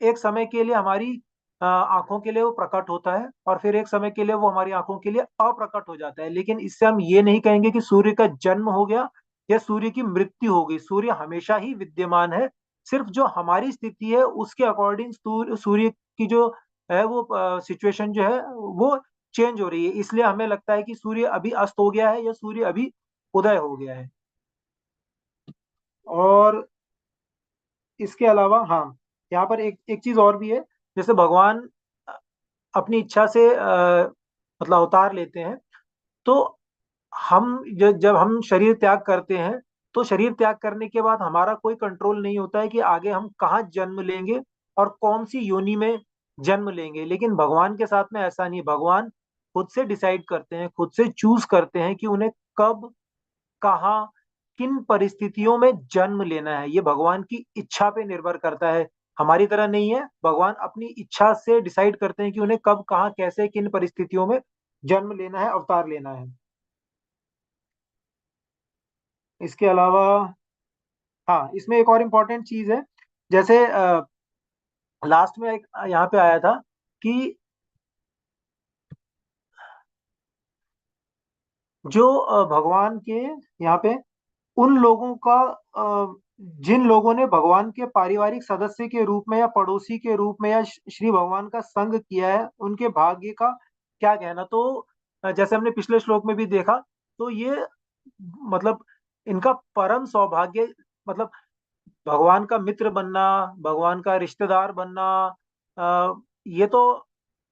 एक समय के लिए हमारी आंखों के लिए वो प्रकट होता है और फिर एक समय के लिए वो हमारी आंखों के लिए अप्रकट हो जाता है। लेकिन इससे हम ये नहीं कहेंगे कि सूर्य का जन्म हो गया या सूर्य की मृत्यु हो गई। सूर्य हमेशा ही विद्यमान है, सिर्फ जो हमारी स्थिति है उसके अकॉर्डिंग सूर्य की जो है वो सिचुएशन जो है वो चेंज हो रही है। इसलिए हमें लगता है कि सूर्य अभी अस्त हो गया है या सूर्य अभी उदय हो गया है। और इसके अलावा हाँ, यहाँ पर एक एक चीज और भी है। जैसे भगवान अपनी इच्छा से मतलब अवतार लेते हैं, तो हम जब हम शरीर त्याग करते हैं तो शरीर त्याग करने के बाद हमारा कोई कंट्रोल नहीं होता है कि आगे हम कहाँ जन्म लेंगे और कौन सी योनि में जन्म लेंगे। लेकिन भगवान के साथ में ऐसा नहीं, भगवान खुद से डिसाइड करते हैं, खुद से चूज करते हैं कि उन्हें कब, कहाँ, किन परिस्थितियों में जन्म लेना है। ये भगवान की इच्छा पे निर्भर करता है, हमारी तरह नहीं है। भगवान अपनी इच्छा से डिसाइड करते हैं कि उन्हें कब, कहाँ, कैसे, किन परिस्थितियों में जन्म लेना है, अवतार लेना है। इसके अलावा हाँ, इसमें एक और इम्पोर्टेंट चीज है। जैसे लास्ट में एक यहाँ पे आया था कि जो भगवान के यहाँ पे उन लोगों का जिन लोगों ने भगवान के पारिवारिक सदस्य के रूप में या पड़ोसी के रूप में या श्री भगवान का संग किया है, उनके भाग्य का क्या कहना। तो जैसे हमने पिछले श्लोक में भी देखा, तो ये मतलब इनका परम सौभाग्य, मतलब भगवान का मित्र बनना, भगवान का रिश्तेदार बनना, ये तो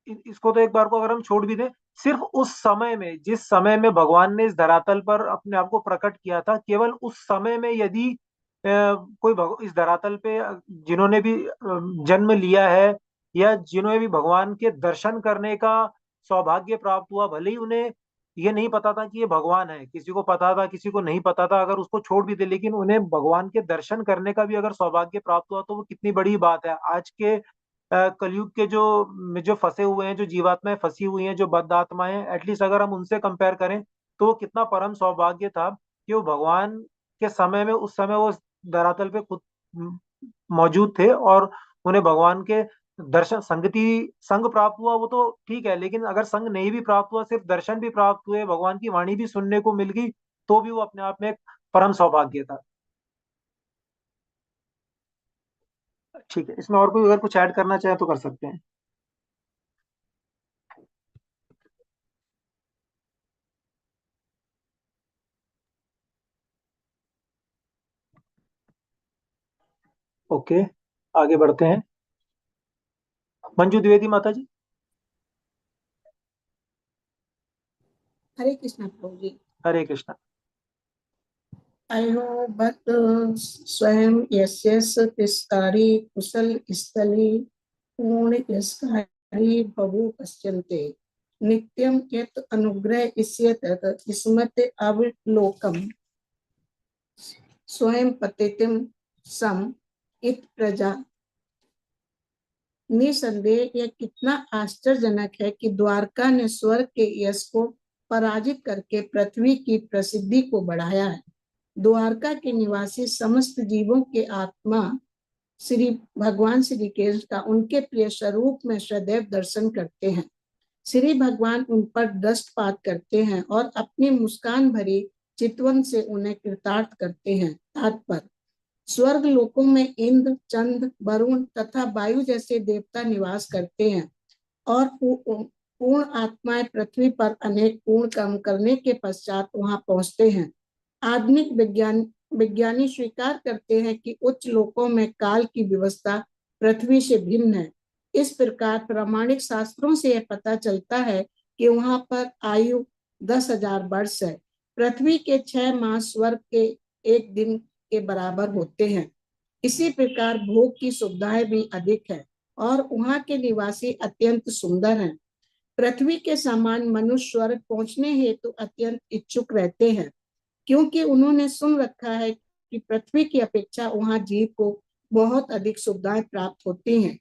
इसको तो एक बार को अगर हम छोड़ भी दें, सिर्फ उस समय में, जिस समय में भगवान ने इस धरातल पर अपने आप को प्रकट किया था, केवल उस समय में यदि कोई इस धरातल पे जिन्होंने भी जन्म लिया है या जिन्होंने भी भगवान के दर्शन करने का सौभाग्य प्राप्त हुआ, भले ही उन्हें ये नहीं पता था कि ये भगवान है, किसी को पता था किसी को नहीं पता था, अगर उसको छोड़ भी दे, लेकिन उन्हें भगवान के दर्शन करने का भी अगर सौभाग्य प्राप्त हुआ तो वो कितनी बड़ी बात है। आज के कलयुग के जो जो फंसे हुए हैं, जो जीवात्माएं फंसी हुई हैं, जो बद्ध आत्माएं हैं, एटलीस्ट अगर हम उनसे कंपेयर करें तो वो कितना परम सौभाग्य था कि वो भगवान के समय में, उस समय वो धरातल पे खुद मौजूद थे और उन्हें भगवान के दर्शन, संग प्राप्त हुआ वो तो ठीक है, लेकिन अगर संग नहीं भी प्राप्त हुआ, सिर्फ दर्शन भी प्राप्त हुए, भगवान की वाणी भी सुनने को मिल गई, तो भी वो अपने आप में एक परम सौभाग्य था। ठीक है, इसमें और कोई अगर कुछ ऐड करना चाहे तो कर सकते हैं। ओके, आगे बढ़ते हैं। मंजू द्विवेदी माता जी। हरे कृष्णा प्रभु जी। हरे कृष्णा। अयो भक्त स्वयं यस्य तिस्कारी कुशल स्थली पूर्ण यस्कारी बभु पश्यन्ते नित्यं यत् अनुग्रह इष्यत स्मृत अवलोकम स्वयं पतितं सम इत प्रजा। निसंदेह यह कितना आश्चर्यजनक है कि द्वारका ने स्वर्ग के यश को पराजित करके पृथ्वी की प्रसिद्धि को बढ़ाया है। द्वारका के निवासी समस्त जीवों के आत्मा श्री भगवान श्री कृष्ण का उनके प्रिय स्वरूप में सदैव दर्शन करते हैं। श्री भगवान उन पर दृष्टिपात करते हैं और अपनी मुस्कान भरी चितवन से उन्हें कृतार्थ करते हैं। तात्पर्य, स्वर्ग लोकों में इंद्र, चंद्र, वरुण तथा वायु जैसे देवता निवास करते हैं और पूर्ण आत्माएं पृथ्वी पर अनेक पूर्ण कर्म करने के पश्चात वहां पहुंचते हैं। आधुनिक विज्ञानी स्वीकार करते हैं कि उच्च लोकों में काल की व्यवस्था पृथ्वी से भिन्न है। इस प्रकार प्रामाणिक शास्त्रों से यह पता चलता है कि वहां पर आयु 10,000 वर्ष है। पृथ्वी के 6 मास स्वर्ग के एक दिन के बराबर होते हैं। इसी प्रकार भोग की सुविधाएं भी अधिक है और वहां के निवासी अत्यंत सुंदर हैं। पृथ्वी के समान मनुष्य स्वर्ग पहुंचने हेतु अत्यंत इच्छुक रहते हैं, क्योंकि उन्होंने सुन रखा है कि पृथ्वी की अपेक्षा वहां जीव को बहुत अधिक सुविधाएं प्राप्त होती हैं।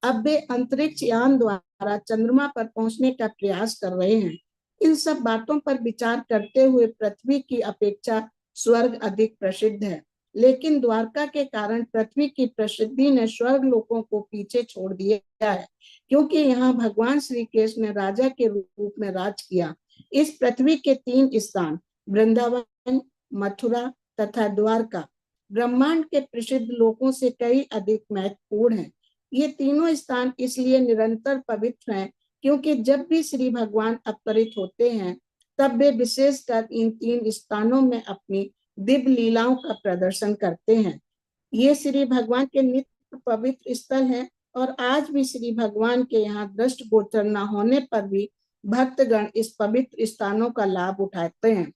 अब वे अंतरिक्ष यान द्वारा चंद्रमा पर पहुंचने का प्रयास कर रहे हैं। इन सब बातों पर विचार करते हुए पृथ्वी की अपेक्षा स्वर्ग अधिक प्रसिद्ध है, लेकिन द्वारका के कारण पृथ्वी की प्रसिद्धि ने स्वर्ग लोकों को पीछे छोड़ दिया है, क्योंकि यहाँ भगवान श्री कृष्ण ने राजा के रूप में राज किया। इस पृथ्वी के 3 स्थान वृंदावन, मथुरा तथा द्वारका ब्रह्मांड के प्रसिद्ध लोकों से कई अधिक महत्वपूर्ण हैं। ये तीनों स्थान इसलिए निरंतर पवित्र हैं, क्योंकि जब भी श्री भगवान अवतरित होते हैं तब वे विशेषकर इन 3 स्थानों में अपनी दिव्य लीलाओं का प्रदर्शन करते हैं। ये श्री भगवान के नित्य पवित्र स्थल हैं और आज भी श्री भगवान के यहाँ दृष्ट गोचर न होने पर भी भक्तगण इस पवित्र स्थानों का लाभ उठाते हैं।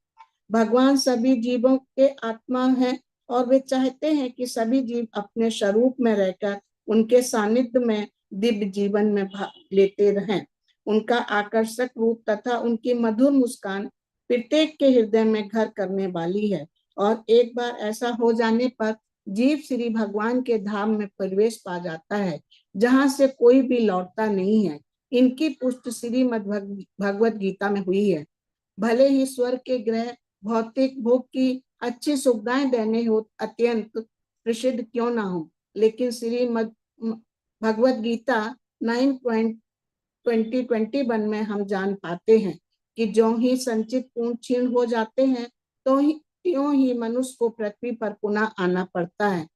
भगवान सभी जीवों के आत्मा हैं और वे चाहते हैं कि सभी जीव अपने स्वरूप में रहकर उनके सानिध्य में दिव्य जीवन में भाग लेते रहें। उनका आकर्षक रूप तथा उनकी मधुर मुस्कान प्रत्येक के हृदय में घर करने वाली है और एक बार ऐसा हो जाने पर जीव श्री भगवान के धाम में प्रवेश पा जाता है, जहां से कोई भी लौटता नहीं है। इनकी पुष्टि श्रीमद् भगवत गीता में हुई है। भले ही स्वर्ग के ग्रह भौतिक भोग की अच्छी सुविधाएं देने हो अत्यंत प्रसिद्ध क्यों ना हो, लेकिन श्रीमद् भगवत गीता 9.2021 में हम जान पाते हैं कि जो ही संचित पूर्ण क्षीण हो जाते हैं तो ही त्यों ही मनुष्य को पृथ्वी पर पुनः आना पड़ता है।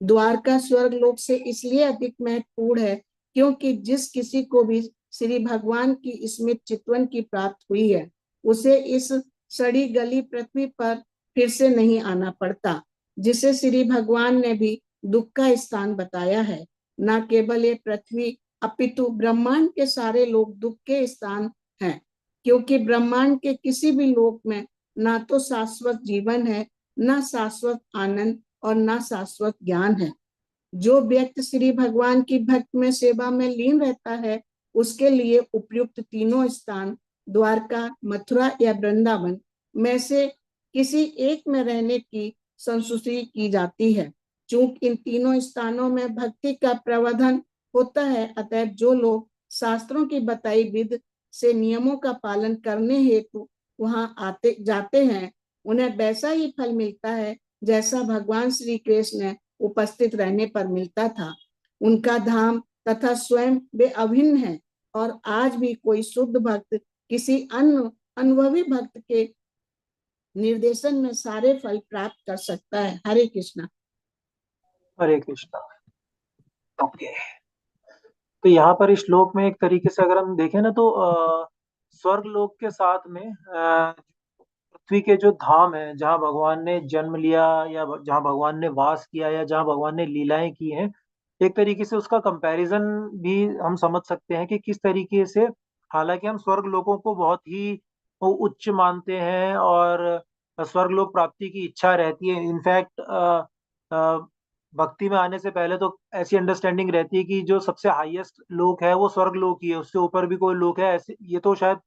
द्वारका स्वर्ग लोक से इसलिए अधिक महत्वपूर्ण है क्योंकि जिस किसी को भी श्री भगवान की स्मृति चितवन की प्राप्त हुई है, उसे इस सड़ी गली पृथ्वी पर फिर से नहीं आना पड़ता, जिसे श्री भगवान ने भी दुख का स्थान बताया है। न केवल ये पृथ्वी अपितु ब्रह्मांड के सारे लोग दुख के स्थान हैं, क्योंकि ब्रह्मांड के किसी भी लोक में ना तो शाश्वत जीवन है, ना शाश्वत आनंद और ना शाश्वत ज्ञान है। जो व्यक्ति श्री भगवान की भक्ति में सेवा में लीन रहता है, उसके लिए उपयुक्त तीनों स्थान द्वारका, मथुरा या वृंदावन में से किसी एक में रहने की संस्तुति की जाती है। चूंकि इन तीनों स्थानों में भक्ति का प्रवर्धन होता है, अतः जो लोग शास्त्रों की बताई विधि से नियमों का पालन करने हेतु वहां आते जाते हैं, उन्हें वैसा ही फल मिलता है जैसा भगवान श्री कृष्ण ने उपस्थित रहने पर मिलता था। उनका धाम तथा स्वयं वे अभिन्न है और आज भी कोई शुद्ध भक्त किसी अन्य अनुभवी भक्त के निर्देशन में सारे फल प्राप्त कर सकता है। हरे कृष्णा। हरे कृष्णा। ओके, तो यहाँ पर इस श्लोक में एक तरीके से अगर हम देखें ना तो स्वर्ग लोक के साथ में पृथ्वी के जो धाम है, जहाँ भगवान ने जन्म लिया या जहाँ भगवान ने वास किया या जहाँ भगवान ने लीलाएं की हैं, एक तरीके से उसका कंपैरिजन भी हम समझ सकते हैं कि किस तरीके से, हालांकि हम स्वर्ग लोकों को बहुत ही उच्च मानते हैं और स्वर्ग लोक प्राप्ति की इच्छा रहती है। इनफैक्ट भक्ति में आने से पहले तो ऐसी अंडरस्टैंडिंग रहती है कि जो सबसे हाईएस्ट लोक है वो स्वर्ग लोक ही है, उससे ऊपर भी कोई लोक है ऐसे ये तो शायद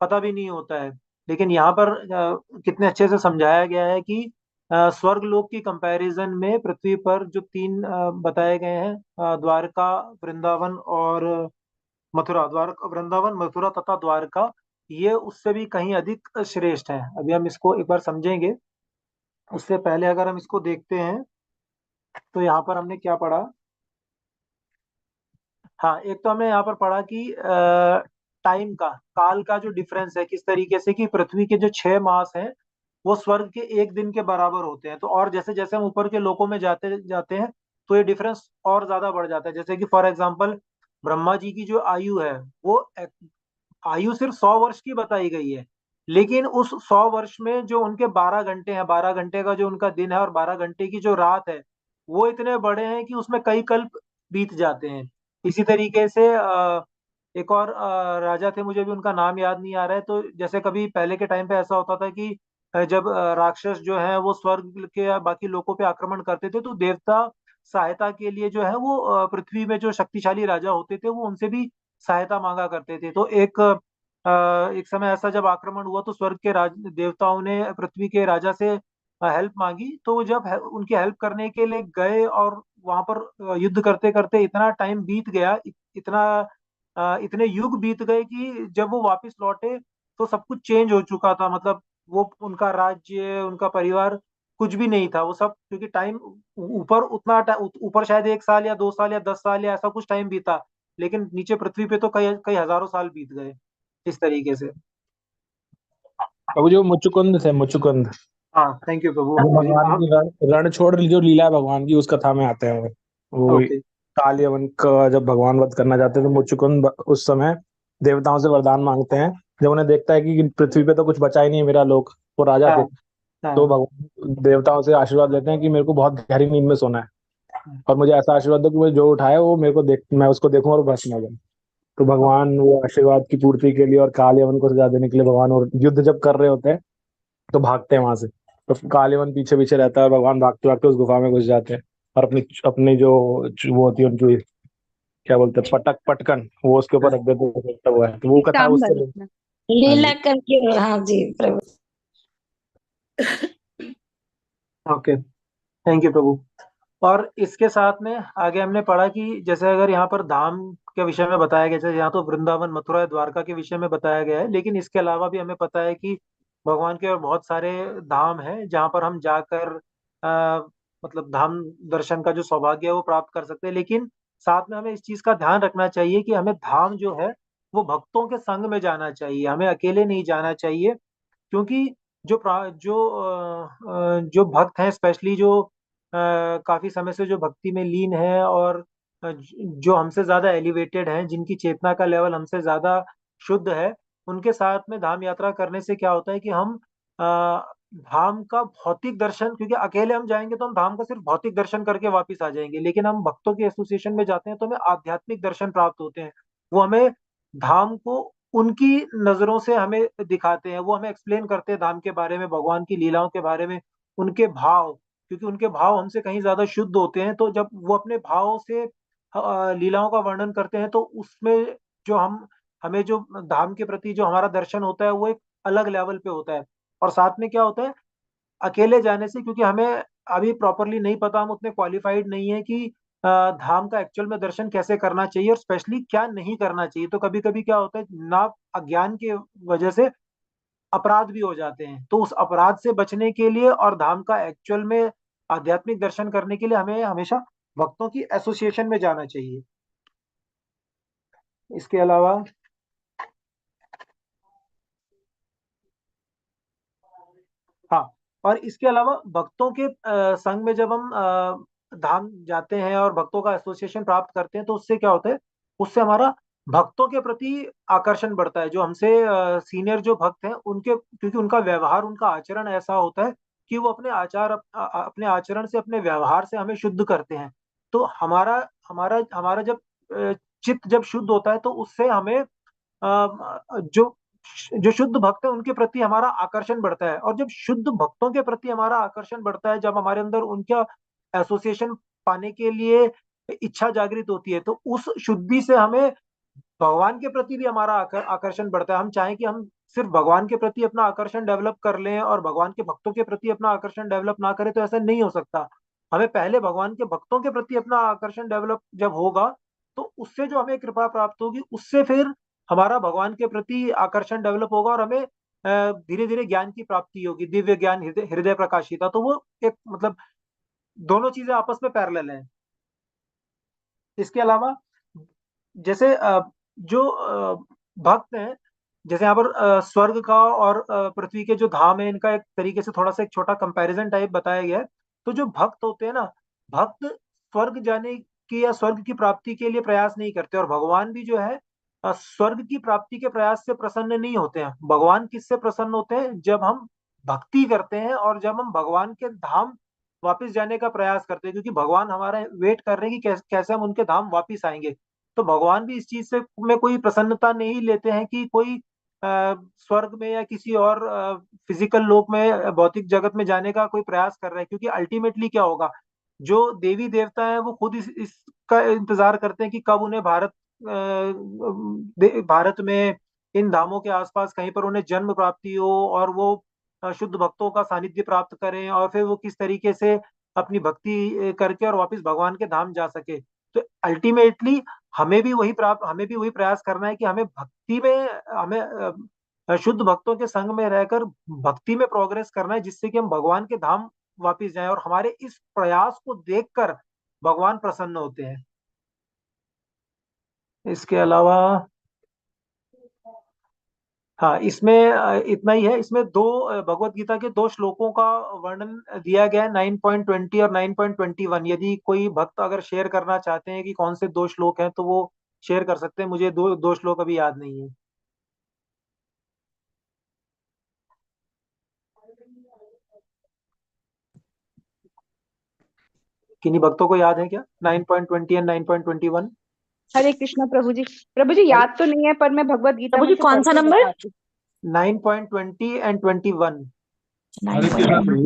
पता भी नहीं होता है। लेकिन यहाँ पर कितने अच्छे से समझाया गया है कि स्वर्ग लोक की कंपैरिजन में पृथ्वी पर जो 3 बताए गए हैं, द्वारका, वृंदावन और मथुरा, द्वारका, वृंदावन, मथुरा तथा द्वारका, ये उससे भी कहीं अधिक श्रेष्ठ है। अभी हम इसको एक बार समझेंगे। उससे पहले अगर हम इसको देखते हैं तो यहाँ पर हमने क्या पढ़ा। हाँ, एक तो हमने यहाँ पर पढ़ा कि टाइम का, काल का जो डिफरेंस है, किस तरीके से कि पृथ्वी के जो 6 मास हैं वो स्वर्ग के एक दिन के बराबर होते हैं। तो और जैसे जैसे हम ऊपर के लोकों में जाते जाते हैं तो ये डिफरेंस और ज्यादा बढ़ जाता है। जैसे कि फॉर एग्जाम्पल ब्रह्मा जी की जो आयु है वो आयु सिर्फ 100 वर्ष की बताई गई है, लेकिन उस 100 वर्ष में जो उनके 12 घंटे हैं, 12 घंटे का जो उनका दिन है और 12 घंटे की जो रात है, वो इतने बड़े हैं कि उसमें कई कल्प बीत जाते हैं। इसी तरीके से एक और राजा थे, मुझे भी उनका नाम याद नहीं आ रहा है। तो जैसे कभी पहले के टाइम पे ऐसा होता था कि जब राक्षस जो है वो स्वर्ग के या बाकी लोगों पे आक्रमण करते थे, तो देवता सहायता के लिए जो है वो पृथ्वी में जो शक्तिशाली राजा होते थे वो उनसे भी सहायता मांगा करते थे। तो एक समय ऐसा जब आक्रमण हुआ तो स्वर्ग के देवताओं ने पृथ्वी के राजा से हेल्प मांगी। तो वो जब उनकी हेल्प करने के लिए गए और वहां पर युद्ध करते करते इतना टाइम बीत गया, इतने युग बीत गए कि जब वो वापस लौटे तो सब कुछ चेंज हो चुका था। मतलब वो उनका राज्य, उनका परिवार कुछ भी नहीं था। वो सब क्योंकि टाइम ऊपर ऊपर शायद 1 साल या 2 साल या 10 साल या ऐसा कुछ टाइम बीता, लेकिन नीचे पृथ्वी पे तो कई कई हजारों साल बीत गए इस तरीके से। अब जो मुचुकुंद थे, मुचुकुंद हाँ, थैंक यू प्रभु। जो मुझे भगवान की रण छोड़ जो लीला है भगवान की, उस कथा में आते हैं वो ओके। काल यवन का जब भगवान वध करना चाहते हैं तो मुचुकुंद उस समय देवताओं से वरदान मांगते हैं। जब उन्हें देखता है कि पृथ्वी पे तो कुछ बचा ही नहीं है, मेरा लोक, वो राजा हाँ थे, तो हाँ भगवान देवताओं से आशीर्वाद लेते हैं कि मेरे को बहुत गहरी नींद में सोना है और मुझे ऐसा आशीर्वाद दो कि मुझे जो उठाए वो मेरे को देख, मैं उसको देखूं और बच ना जाए। तो भगवान वो आशीर्वाद की पूर्ति के लिए और काल यवन को सजा देने के लिए भगवान और युद्ध जब कर रहे होते हैं तो भागते हैं वहां से। तो काल यवन पीछे पीछे रहता है और भगवान भागते भागते उस गुफा में घुस जाते हैं और अपनी अपनी जो वो होती है उनकी, क्या बोलते हैं, पटकन, वो उसके ऊपर रख देते हैं। तो वो है, तो वो कथा उससे पीताम्बर। हाँ लीला जी। करके, हाँ जी प्रभु। ओके, थैंक यू प्रभु। और इसके साथ में आगे हमने पढ़ा कि जैसे अगर यहाँ पर धाम के विषय में बताया गया, जैसे यहाँ तो वृंदावन, मथुरा, द्वारका के विषय में बताया गया है, लेकिन इसके अलावा भी हमें पता है कि भगवान के और बहुत सारे धाम हैं जहाँ पर हम जाकर मतलब धाम दर्शन का जो सौभाग्य है वो प्राप्त कर सकते हैं। लेकिन साथ में हमें इस चीज का ध्यान रखना चाहिए कि हमें धाम जो है वो भक्तों के संग में जाना चाहिए, हमें अकेले नहीं जाना चाहिए। क्योंकि जो भक्त हैं, स्पेशली जो काफी समय से जो भक्ति में लीन है और जो हमसे ज्यादा एलिवेटेड हैं, जिनकी चेतना का लेवल हमसे ज्यादा शुद्ध है, उनके साथ में धाम यात्रा करने से क्या होता है कि हम अ, धाम का भौतिक दर्शन, क्योंकि अकेले हम जाएंगे तो हम धाम का सिर्फ भौतिक दर्शन करके वापस आ जाएंगे, लेकिन हम भक्तों की एसोसिएशन में जाते हैं तो हमें आध्यात्मिक दर्शन प्राप्त होते हैं। वो हमें धाम को उनकी नजरों से हमें दिखाते हैं, वो हमें एक्सप्लेन करते हैं धाम के बारे में, भगवान की लीलाओं के बारे में, उनके भाव, क्योंकि उनके भाव हमसे कहीं ज्यादा शुद्ध होते हैं। तो जब वो अपने भावों से लीलाओं का वर्णन करते हैं तो उसमें जो हमें जो धाम के प्रति जो हमारा दर्शन होता है वो एक अलग लेवल पे होता है। और साथ में क्या होता है, अकेले जाने से, क्योंकि हमें अभी प्रॉपरली नहीं पता, हम उतने क्वालिफाइड नहीं है कि धाम का एक्चुअल में दर्शन कैसे करना चाहिए और स्पेशली क्या नहीं करना चाहिए। तो कभी कभी क्या होता है ना, अज्ञान की वजह से अपराध भी हो जाते हैं। तो उस अपराध से बचने के लिए और धाम का एक्चुअल में आध्यात्मिक दर्शन करने के लिए हमें हमेशा भक्तों की एसोसिएशन में जाना चाहिए। इसके अलावा हाँ, और इसके अलावा भक्तों के संग में जब हम धाम जाते हैं और भक्तों का एसोसिएशन प्राप्त करते हैं तो उससे क्या होता है, उससे हमारा भक्तों के प्रति आकर्षण बढ़ता है। जो हमसे सीनियर जो भक्त हैं उनके, क्योंकि उनका व्यवहार, उनका आचरण ऐसा होता है कि वो अपने आचरण से, अपने व्यवहार से हमें शुद्ध करते हैं। तो हमारा हमारा हमारा जब चित्त जब शुद्ध होता है तो उससे हमें जो जो शुद्ध भक्त है उनके प्रति हमारा आकर्षण बढ़ता है। और जब शुद्ध भक्तों के प्रति हमारा आकर्षण बढ़ता है, जब हमारे अंदर उनका एसोसिएशन पाने के लिए इच्छा जागृत होती है, तो उस शुद्धि से हमें भगवान के प्रति भी हमारा आकर्षण बढ़ता है। हम चाहें कि हम सिर्फ भगवान के प्रति अपना आकर्षण डेवलप कर लें और भगवान के भक्तों के प्रति अपना आकर्षण डेवलप ना करें, तो ऐसा नहीं हो सकता। हमें पहले भगवान के भक्तों के प्रति अपना आकर्षण डेवलप जब होगा तो उससे जो हमें कृपा प्राप्त होगी, उससे फिर हमारा भगवान के प्रति आकर्षण डेवलप होगा और हमें धीरे धीरे ज्ञान की प्राप्ति होगी, दिव्य ज्ञान, हृदय हृदय प्रकाशिता। तो वो एक मतलब दोनों चीजें आपस में पैरेलल हैं। इसके अलावा जैसे जो भक्त हैं, जैसे यहाँ पर स्वर्ग का और पृथ्वी के जो धाम है, इनका एक तरीके से थोड़ा सा एक छोटा कंपैरिजन टाइप बताया गया है। तो जो भक्त होते हैं ना, भक्त स्वर्ग जाने की या स्वर्ग की प्राप्ति के लिए प्रयास नहीं करते, और भगवान भी जो है स्वर्ग की प्राप्ति के प्रयास से प्रसन्न नहीं होते हैं। भगवान किससे प्रसन्न होते हैं? जब हम भक्ति करते हैं और जब हम भगवान के धाम वापस जाने का प्रयास करते हैं, क्योंकि भगवान हमारा वेट कर रहे हैं कि कैसे हम उनके धाम वापस आएंगे। तो भगवान भी इस चीज से में कोई प्रसन्नता नहीं लेते हैं कि कोई स्वर्ग में या किसी और फिजिकल लोक में, भौतिक जगत में जाने का कोई प्रयास कर रहा है, क्योंकि अल्टीमेटली क्या होगा, जो देवी देवता है वो खुद इसका इंतजार करते हैं कि कब उन्हें भारत में इन धामों के आसपास कहीं पर उन्हें जन्म प्राप्ति हो और वो शुद्ध भक्तों का सानिध्य प्राप्त करें, और फिर वो किस तरीके से अपनी भक्ति करके और वापस भगवान के धाम जा सके। तो अल्टीमेटली हमें भी वही प्रयास करना है कि हमें भक्ति में, हमें शुद्ध भक्तों के संग में रहकर भक्ति में प्रोग्रेस करना है, जिससे कि हम भगवान के धाम वापस जाएं, और हमारे इस प्रयास को देखकर भगवान प्रसन्न होते हैं। इसके अलावा हाँ, इसमें इतना ही है। इसमें भगवत गीता के 2 श्लोकों का वर्णन दिया गया है, 9.20 और 9.21। यदि कोई भक्त अगर शेयर करना चाहते हैं कि कौन से 2 श्लोक हैं तो वो शेयर कर सकते हैं। मुझे दो श्लोक अभी याद नहीं है। किन्हीं भक्तों को याद है क्या 9.20 एंड 9.21? हरे कृष्णा प्रभु जी। प्रभु जी याद तो नहीं है, पर मैं भगवत गीता प्रभु में जी से कौन पढ़ सा के नंबर? बताती हूँ। 9.20 एंड 21। हरे कृष्णा प्रभु।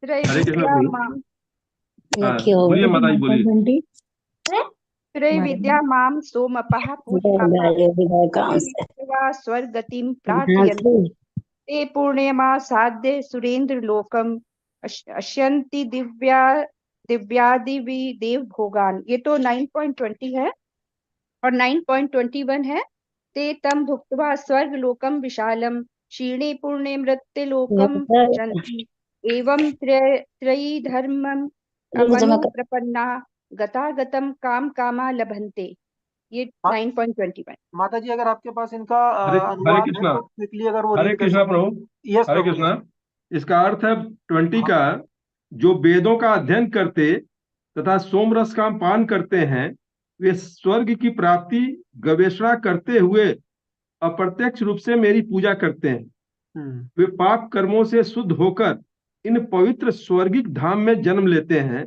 त्रय हरे कृष्णा विद्या प्रभु। माम हाँ, बोलिए माता जी, बोलिए। त्रय विद्या माम सोमपः पूजयामः स्वर्गतिं प्रार्थयन्ति ते पूर्णयमासाद्य सुरेंद्र लोकम अश्यन्ति दिव्यादिवि देव भोगान। ये तो 9.20 है, और 9.21 है, ते तम भुक्त्वा स्वर्ग लोकम विशालम क्षीणे पूर्णे मृत्य लोकम गच्छन्ति एवं त्रयी धर्मम मनो प्रपन्ना गतागतम काम कामा लभन्ते। ये 9.21। माता जी, अगर आपके पास इनका हरे अनुवाद है कृष्णा। तो क्विकली अगर वो हरे रीड कर कृष्णा सकें। प्रभु। यस हरे प्रभु। कृष्णा। इसका अर्थ है 20 का, जो वेदों का अध्ययन करते तथा सोमरस का पान करते हैं, वे स्वर्ग की प्राप्ति गवेषणा करते हुए अप्रत्यक्ष रूप से मेरी पूजा करते हैं। वे पाप कर्मों से शुद्ध होकर इन पवित्र स्वर्गिक धाम में जन्म लेते हैं,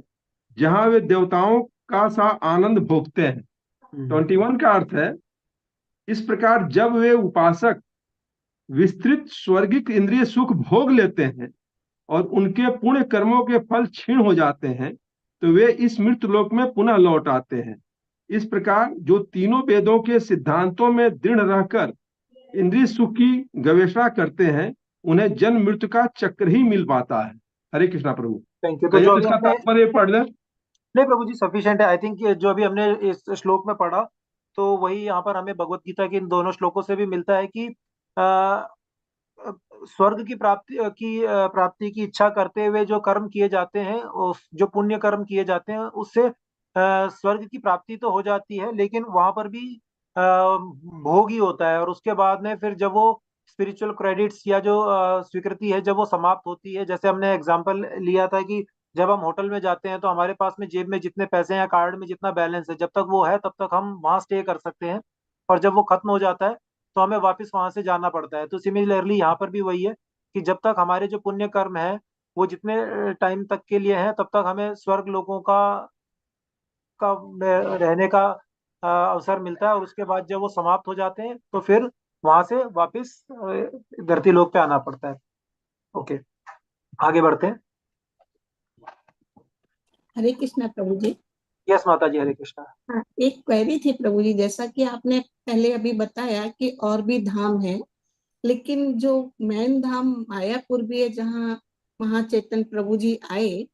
जहां वे देवताओं का सा आनंद भोगते हैं। 21 का अर्थ है, इस प्रकार जब वे उपासक विस्तृत स्वर्गिक इंद्रिय सुख भोग लेते हैं और उनके पुण्य कर्मों के फल क्षीण हो जाते हैं, तो वे इस मृत्यु लोक में पुनः लौट आते हैं। इस प्रकार जो तीनों वेदों के सिद्धांतों में दृढ़ रहकर इंद्रिय सुख की गवेषणा करते हैं, उन्हें जन्म मृत्यु का चक्र ही मिल पाता है। हरे कृष्णा प्रभु। Thank you. तो जो अभी इसका हमने तात्पर्य पढ़ लें। नहीं प्रभु जी, सफिशिएंट है। आई थिंक जो अभी हमने इस श्लोक में पढ़ा, तो वही यहाँ पर हमें भगवत गीता के इन दोनों श्लोकों से भी मिलता है कि स्वर्ग की प्राप्ति की इच्छा करते हुए जो कर्म किए जाते हैं, उस जो पुण्य कर्म किए जाते हैं, उससे स्वर्ग की प्राप्ति तो हो जाती है, लेकिन वहां पर भी भोग ही होता है। और उसके बाद में फिर जब वो स्पिरिचुअल क्रेडिट्स या जो स्वीकृति है, जब वो समाप्त होती है, जैसे हमने एग्जांपल लिया था कि जब हम होटल में जाते हैं तो हमारे पास में जेब में जितने पैसे हैं या कार्ड में जितना बैलेंस है, जब तक वो है तब तक हम वहां स्टे कर सकते हैं, और जब वो खत्म हो जाता है तो हमें वापस वहां से जाना पड़ता है। तो सिमिलरली यहाँ पर भी वही है कि जब तक हमारे जो पुण्य कर्म है वो जितने टाइम तक के लिए है, तब तक हमें स्वर्ग लोगों का रहने का अवसर मिलता है, और उसके बाद जब वो समाप्त हो जाते हैं तो फिर वहां से वापस धरती लोक पे आना पड़ता है। ओके, आगे बढ़ते हैं। हरे कृष्णा प्रभु जी। यस माता जी, हरे कृष्णा। हाँ, एक क्वेरी थी प्रभु जी, जैसा कि आपने पहले अभी बताया कि और भी धाम है, लेकिन जो मैन धाम मायापुर भी है जहाँ महाचैतन्य प्रभु जी आए,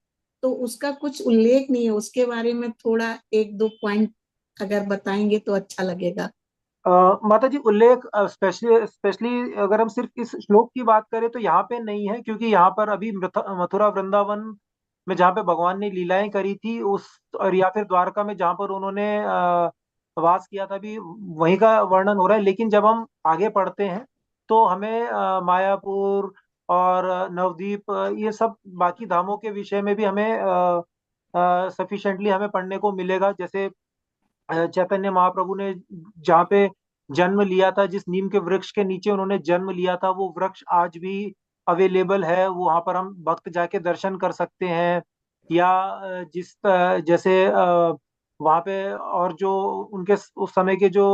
तो उसका कुछ उल्लेख नहीं है। उसके बारे में थोड़ा 1-2 पॉइंट अगर बताएंगे तो अच्छा लगेगा। माता जी, उल्लेख स्पेशली अगर हम सिर्फ इस श्लोक की बात करें तो यहाँ पे नहीं है, क्योंकि यहाँ पर अभी मथुरा वृंदावन में जहाँ पे भगवान ने लीलाएं करी थी उस, और या फिर द्वारका में जहाँ पर उन्होंने वास किया था, भी वहीं का वर्णन हो रहा है। लेकिन जब हम आगे पढ़ते हैं तो हमें मायापुर और नवद्वीप, ये सब बाकी धामों के विषय में भी हमें सफिशिएंटली हमें पढ़ने को मिलेगा। जैसे चैतन्य महाप्रभु ने जहाँ पे जन्म लिया था, जिस नीम के वृक्ष के नीचे उन्होंने जन्म लिया था, वो वृक्ष आज भी अवेलेबल है, वो वहां पर हम भक्त जाके दर्शन कर सकते हैं। या जैसे वहां पे और जो उनके उस समय के जो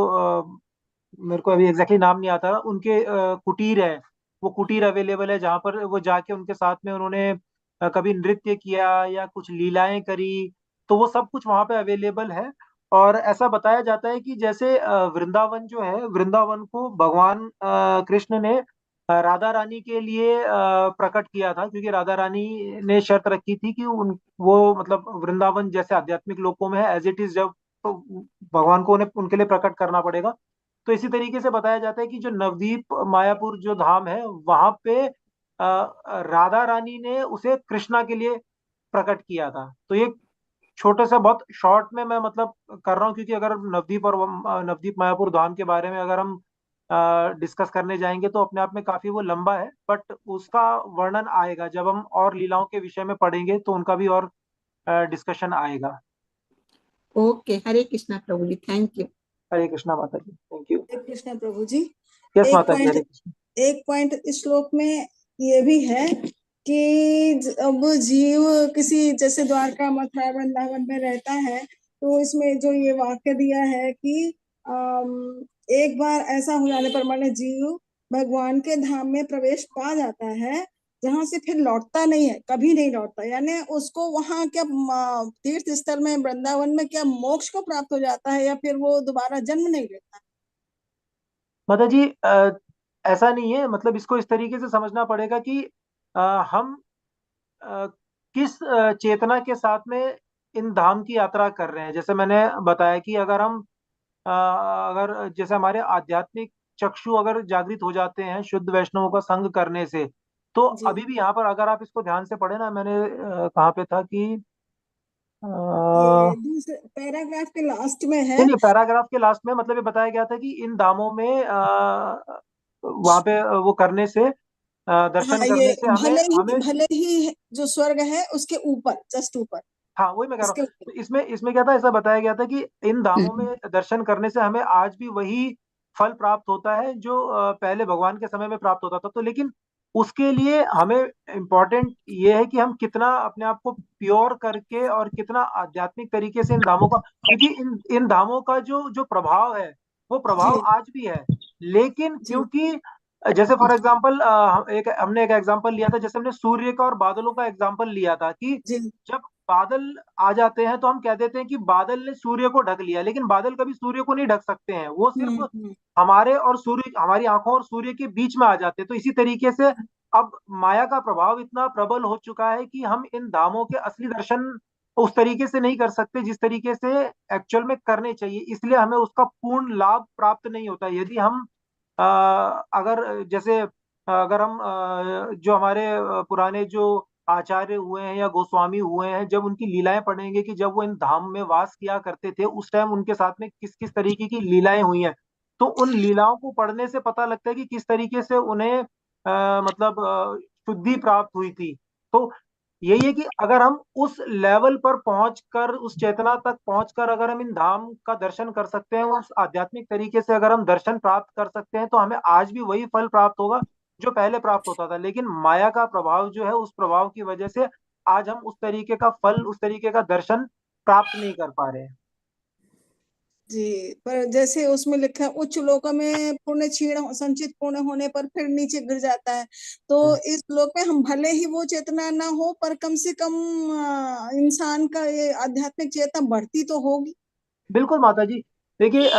मेरे को अभी एग्जैक्टली नाम नहीं आता, उनके कुटीर है, वो कुटीर अवेलेबल है जहाँ पर वो जाके उनके साथ में उन्होंने कभी नृत्य किया या कुछ लीलाएं करी, तो वो सब कुछ वहां पे अवेलेबल है। और ऐसा बताया जाता है कि जैसे वृंदावन जो है, वृंदावन को भगवान कृष्ण ने राधा रानी के लिए प्रकट किया था, क्योंकि राधा रानी ने शर्त रखी थी कि उन वो मतलब वृंदावन जैसे आध्यात्मिक लोकों में है एज इट इज, जब तो भगवान को उन्हें उनके लिए प्रकट करना पड़ेगा। तो इसी तरीके से बताया जाता है कि जो नवदीप मायापुर जो धाम है, वहां पे राधा रानी ने उसे कृष्णा के लिए प्रकट किया था। तो ये छोटे से बहुत शॉर्ट में मैं मतलब कर रहा हूँ, क्योंकि अगर नवदीप और नवदीप मायापुर धाम के बारे में अगर हम डिस्कस करने जाएंगे तो अपने आप में काफी वो लंबा है, बट उसका वर्णन आएगा जब हम और लीलाओं के विषय में पढ़ेंगे, तो उनका भी और डिस्कशन आएगा। ओके, हरे कृष्णा प्रभु जी, थैंक यू। हरे कृष्णा माता जी, थैंक यू। हरे कृष्णा प्रभु जी। यस एक माता जी, पॉइंट हरे कृष्णा। एक पॉइंट इस श्लोक में ये भी है कि अब जीव किसी जैसे द्वारका मथुरा वृंदावन में रहता है, तो इसमें जो ये वाक्य दिया है कि एक बार ऐसा हो जाने पर माने जीव भगवान के धाम में प्रवेश पा जाता है, जहां से फिर लौटता नहीं है, कभी नहीं लौटता, यानी उसको वहां क्या तीर्थ स्थल में वृंदावन में क्या मोक्ष को प्राप्त हो जाता है, या फिर वो दोबारा जन्म नहीं लेता? माता जी ऐसा नहीं है, मतलब इसको इस तरीके से समझना पड़ेगा कि हम अ, किस चेतना के साथ में इन धाम की यात्रा कर रहे हैं। जैसे मैंने बताया कि अगर हम अगर जैसे हमारे आध्यात्मिक चक्षु अगर जागृत हो जाते हैं शुद्ध वैष्णवों का संग करने से, तो जी। अभी भी यहाँ पर अगर आप इसको ध्यान से पढ़े ना, मैंने कहाँ पे था कि ये नहीं दूसरे पैराग्राफ के लास्ट में है। नहीं, पैराग्राफ के लास्ट में मतलब ये बताया गया था कि इन धामों में वहां पे वो करने से दर्शन हाँ, ये करने से हमें हमें भले ही जो स्वर्ग है उसके ऊपर, जस्ट ऊपर, हाँ वही मैं कह रहा इसके हूँ। ऊपर। तो इसमें इसमें क्या था, ऐसा बताया गया था कि इन धामों में दर्शन करने से हमें आज भी वही फल प्राप्त होता है जो पहले भगवान के समय में प्राप्त होता था। तो लेकिन उसके लिए हमें इम्पोर्टेंट ये है कि हम कितना अपने आप को प्योर करके और कितना आध्यात्मिक तरीके से इन धामों का, क्योंकि इन धामों का जो जो प्रभाव है, वो प्रभाव जी आज भी है। लेकिन जी। क्योंकि जैसे फॉर एग्जाम्पल हमने एक एग्जाम्पल लिया था, जैसे हमने सूर्य का और बादलों का एग्जाम्पल लिया था कि जी। जब बादल आ जाते हैं तो हम कह देते हैं कि बादल ने सूर्य को ढक लिया, लेकिन बादल कभी सूर्य को नहीं ढक सकते हैं, वो सिर्फ हम्म। हमारे और सूर्य, हमारी आंखों और सूर्य के बीच में आ जाते हैं। तो इसी तरीके से अब माया का प्रभाव इतना प्रबल हो चुका है कि हम इन धामों के असली दर्शन उस तरीके से नहीं कर सकते जिस तरीके से एक्चुअल में करने चाहिए, इसलिए हमें उसका पूर्ण लाभ प्राप्त नहीं होता। यदि हम अगर जैसे अगर हम जो हमारे पुराने जो आचार्य हुए हैं या गोस्वामी हुए हैं, जब उनकी लीलाएं पढ़ेंगे कि जब वो इन धाम में वास किया करते थे उस टाइम उनके साथ में किस किस तरीके की लीलाएं हुई हैं, तो उन लीलाओं को पढ़ने से पता लगता है कि किस तरीके से उन्हें मतलब शुद्धि प्राप्त हुई थी। तो यही है कि अगर हम उस लेवल पर पहुंचकर, उस चेतना तक पहुंचकर अगर हम इन धाम का दर्शन कर सकते हैं, उस आध्यात्मिक तरीके से अगर हम दर्शन प्राप्त कर सकते हैं, तो हमें आज भी वही फल प्राप्त होगा जो पहले प्राप्त होता था। लेकिन माया का प्रभाव जो है, उस प्रभाव की वजह से आज हम उस तरीके का फल, उस तरीके का दर्शन प्राप्त नहीं कर पा रहे हैं। जी, पर जैसे उसमें लिखा है उच्च लोकों में पुण्य क्षीण संचित पुण्य होने पर फिर नीचे गिर जाता है, तो इस लोक में हम भले ही वो चेतना ना हो, पर कम से कम इंसान का ये आध्यात्मिक चेतना बढ़ती तो होगी। बिल्कुल माता जी। देखिए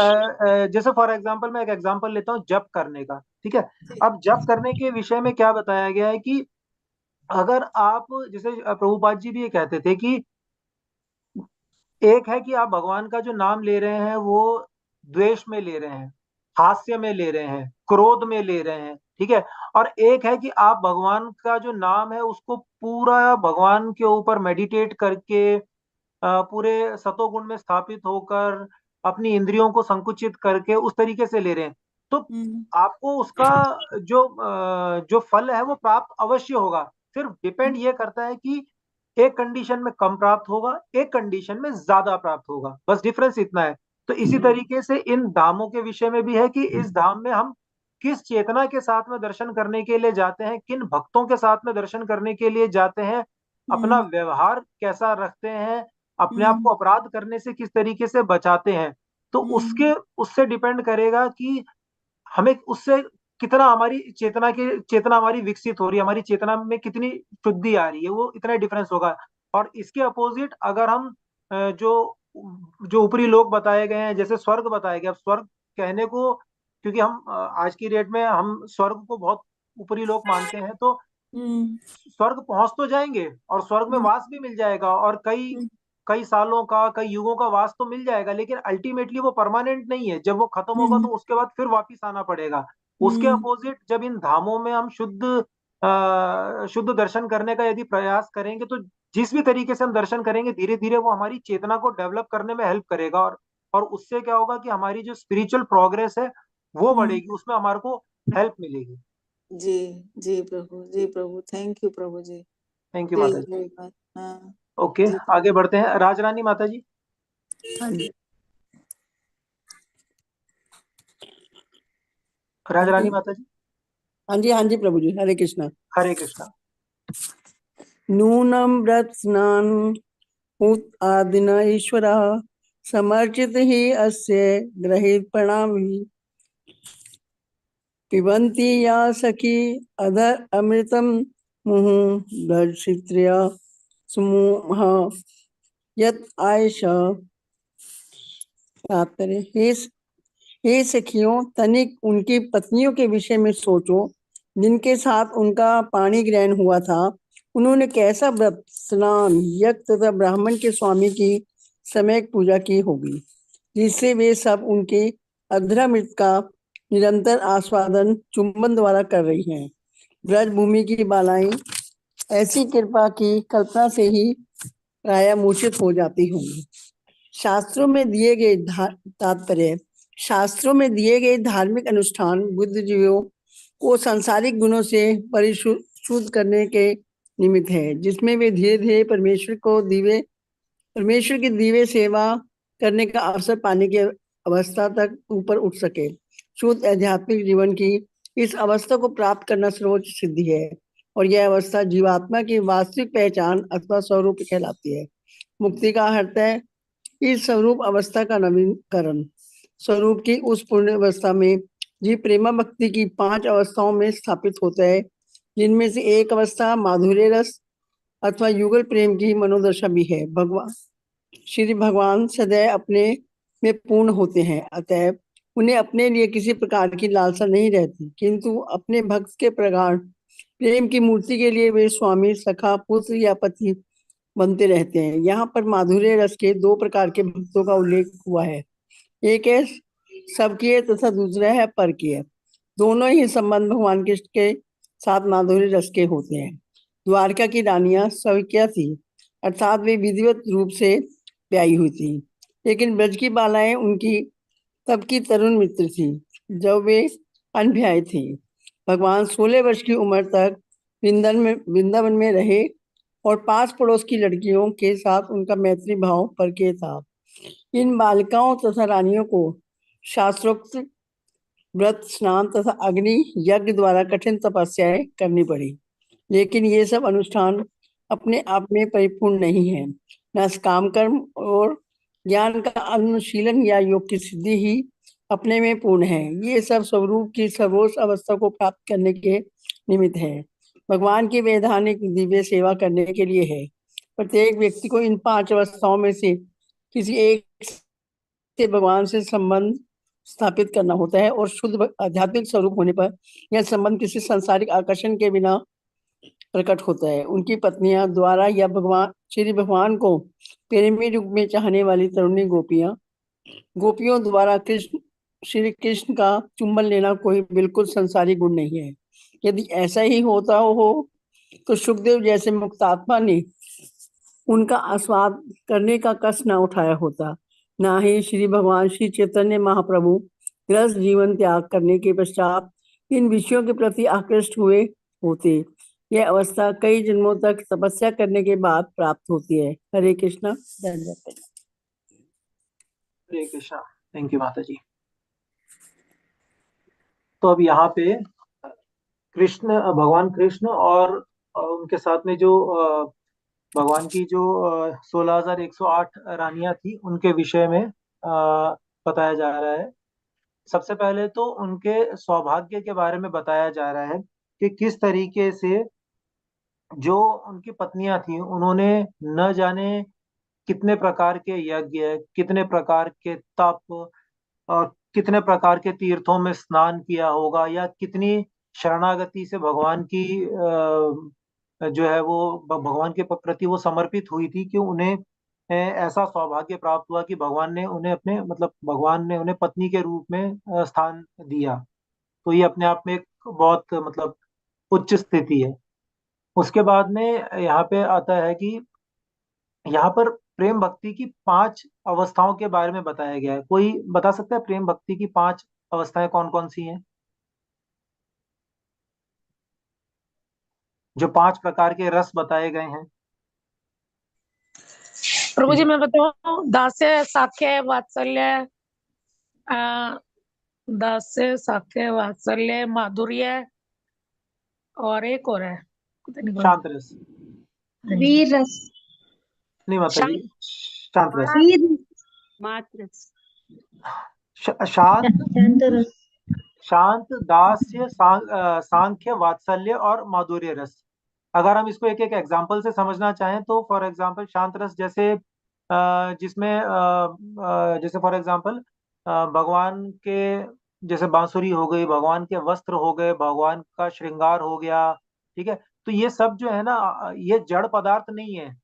जैसे फॉर एग्जांपल मैं एक एग्जांपल लेता हूँ जप करने का, ठीक है। अब जप करने के विषय में क्या बताया गया है कि अगर आप, जैसे प्रभुपाद जी भी ये कहते थे कि एक है कि आप भगवान का जो नाम ले रहे हैं वो द्वेष में ले रहे हैं, हास्य में ले रहे हैं, क्रोध में ले रहे हैं, ठीक है। और एक है कि आप भगवान का जो नाम है उसको पूरा भगवान के ऊपर मेडिटेट करके पूरे सतोगुण में स्थापित होकर अपनी इंद्रियों को संकुचित करके उस तरीके से ले रहे हैं, तो आपको उसका जो फल है वो प्राप्त अवश्य होगा। सिर्फ डिपेंड ये करता है कि एक कंडीशन में कम प्राप्त होगा, एक कंडीशन में ज्यादा प्राप्त होगा, बस डिफरेंस इतना है। तो इसी तरीके से इन धामों के विषय में भी है कि इस धाम में हम किस चेतना के साथ में दर्शन करने के लिए जाते हैं, किन भक्तों के साथ में दर्शन करने के लिए जाते हैं, अपना व्यवहार कैसा रखते हैं, अपने आप को अपराध करने से किस तरीके से बचाते हैं। तो उससे डिपेंड करेगा कि हमें उससे कितना हमारी चेतना हमारी विकसित हो रही है, हमारी चेतना में कितनी शुद्धि आ रही है, वो इतना डिफरेंस होगा। और इसके अपोजिट अगर हम जो जो ऊपरी लोक बताए गए हैं, जैसे स्वर्ग बताया गया, अब स्वर्ग कहने को, क्योंकि हम आज की डेट में हम स्वर्ग को बहुत ऊपरी लोक मानते हैं, तो स्वर्ग पहुंच तो जाएंगे और स्वर्ग में वास भी मिल जाएगा और कई कई सालों का, कई युगों का वास तो मिल जाएगा, लेकिन अल्टीमेटली वो परमानेंट नहीं है। जब वो खत्म होगा तो उसके बाद फिर वापिस आना पड़ेगा। उसके अपोजिट जब इन धामों में हम शुद्ध दर्शन करने का यदि प्रयास करेंगे, तो जिस भी तरीके से हम दर्शन करेंगे, धीरे धीरे वो हमारी चेतना को डेवलप करने में हेल्प करेगा। और उससे क्या होगा कि हमारी जो स्पिरिचुअल प्रोग्रेस है वो बढ़ेगी, उसमें हमारे को हेल्प मिलेगी। जी जी प्रभु, थैंक यू प्रभु जी। थैंक यू माता जी। हाँ ओके, आगे बढ़ते हैं। राजरानी माता जी। हाँ जी, राजरानी माता जी। हाँ जी प्रभु जी, हरे कृष्णा। हरे कृष्णा। नूनम व्रत स्नान उत आदिना ईश्वरा समर्चित ही अस्य ग्रहित प्रणामी पिबन्ति या सखी अधर अमृतम मुहु दर्शित्र्य समूह यत आयशा तात्पर्य। हे सखियों, तनिक उनकी पत्नियों के विषय में सोचो जिनके साथ उनका पाणी ग्रहण हुआ था। उन्होंने कैसा व्रत, स्नान, यज्ञ तथा ब्राह्मण के स्वामी की सम्यक पूजा की होगी, जिससे वे सब उनके अधरामृत का निरंतर आस्वादन चुंबन द्वारा कर रही हैं। ब्रज भूमि की बालाएं ऐसी कृपा की कल्पना से ही प्राय मूर्छित हो जाती होंगी। शास्त्रों में दिए गए तात्पर्य। शास्त्रों में दिए गए धार्मिक अनुष्ठान बुद्धिजीवियों को सांसारिक गुणों से परिशुद्ध करने के निमित्त है, जिसमें वे धीरे धीरे परमेश्वर की दिव्य सेवा करने का अवसर पाने की अवस्था तक ऊपर उठ सके। शुद्ध आध्यात्मिक जीवन की इस अवस्था को प्राप्त करना सर्वोच्च सिद्धि है और यह अवस्था जीवात्मा की वास्तविक पहचान अथवा स्वरूप कहलाती है। मुक्ति का अर्थ है इस स्वरूप अवस्था का नवीकरण। स्वरूप की उस पूर्ण अवस्था में जीव प्रेमा भक्ति की 5 अवस्थाओं में स्थापित होता है, जिनमें से एक अवस्था माधुर्य रस अथवा युगल प्रेम की मनोदशा भी है। श्री भगवान सदैव अपने में पूर्ण होते हैं, अतएव उन्हें अपने लिए किसी प्रकार की लालसा नहीं रहती, किंतु अपने भक्त के प्रगाढ़ प्रेम की मूर्ति के लिए वे स्वामी, सखा, पुत्र या पति बनते रहते हैं। यहाँ पर माधुर्य रस के 2 प्रकार के भक्तों का उल्लेख हुआ है, एक है सबकीय तथा दूसरा है परकीय। दोनों ही संबंध भगवान कृष्ण के साथ माधुर्य रस के होते हैं। द्वारका की रानियां सविकिया थी, अर्थात वे विधिवत रूप से ब्याही हुई थी, लेकिन ब्रज की बालाएं उनकी तब की तरुण मित्र थी जब वे अनब्याही थी। भगवान 16 वर्ष की उम्र तक वृंदावन में रहे और पास पड़ोस की लड़कियों के साथ उनका मैत्री भाव परकीय था। इन बालिकाओं तथा रानियों को शास्त्रोक्त व्रत, स्नान तथा अग्नि यज्ञ द्वारा कठिन तपस्याएं करनी पड़ी, लेकिन ये सब अनुष्ठान अपने आप में परिपूर्ण नहीं है। न काम कर्म और ज्ञान का अनुशीलन या योग की सिद्धि ही अपने में पूर्ण है। ये सब स्वरूप की सर्वोच्च अवस्था को प्राप्त करने के निमित्त है, भगवान की वैधानिक दिव्य सेवा करने के लिए है। प्रत्येक व्यक्ति को इन 5 अवस्थाओं में से किसी एक से भगवान से संबंध स्थापित करना होता है और शुद्ध आध्यात्मिक स्वरूप होने पर यह संबंध किसी सांसारिक आकर्षण के बिना प्रकट होता है। उनकी पत्नियां द्वारा या श्री भगवान को प्रेमी रूप में चाहने वाली तरुणी गोपियों द्वारा श्री कृष्ण का चुंबन लेना कोई बिल्कुल संसारी गुण नहीं है। यदि ऐसा ही होता हो तो सुखदेव जैसे मुक्तात्मा ने उनका आस्वाद करने का कष्ट न उठाया होता। ना ही श्री भगवान श्री चैतन्य महाप्रभु गृहस्थ जीवन त्याग करने के पश्चात इन विषयों के प्रति आकृष्ट हुए होते। यह अवस्था कई जन्मों तक तपस्या करने के बाद प्राप्त होती है। हरे कृष्णा। हरे कृष्णा। थैंक यू माता जी। तो अब यहाँ पे कृष्ण, भगवान कृष्ण और उनके साथ में जो भगवान की जो 16,108 रानियां थी उनके विषय में बताया जा रहा है। सबसे पहले तो उनके सौभाग्य के बारे में बताया जा रहा है कि किस तरीके से जो उनकी पत्नियां थी उन्होंने न जाने कितने प्रकार के यज्ञ, कितने प्रकार के तप और कितने प्रकार के तीर्थों में स्नान किया होगा, या कितनी शरणागति से भगवान की जो है वो भगवान के प्रति वो समर्पित हुई थी कि उन्हें ऐसा सौभाग्य प्राप्त हुआ कि भगवान ने उन्हें अपने मतलब भगवान ने उन्हें पत्नी के रूप में स्थान दिया। तो ये अपने आप में एक बहुत मतलब उच्च स्थिति है। उसके बाद में यहाँ पे आता है कि यहाँ पर प्रेम भक्ति की 5 अवस्थाओं के बारे में बताया गया है। कोई बता सकता है प्रेम भक्ति की 5 अवस्थाएं कौन कौन सी हैं? जो 5 प्रकार के रस बताए गए हैं। प्रभु जी मैं बताऊं, दास्य, साख्य, वात्सल्य, दास्य, साख्य, वात्सल्य, माधुर्य और एक और है, पता नहीं कौन। शांत रस। वीर रस। नहीं माता जी, शांत रस। वीर मात्र शांत, शांत रस। शांत, दास्य, सांख्य, वात्सल्य और माधुर्य रस। अगर हम इसको एक एक एग्जाम्पल से समझना चाहें तो फॉर एग्जाम्पल शांत रस जैसे जिसमें जैसे फॉर एग्जाम्पल भगवान के जैसे बांसुरी हो गई, भगवान के वस्त्र हो गए, भगवान का श्रृंगार हो गया, ठीक है। तो ये सब जो है ना ये जड़ पदार्थ नहीं है,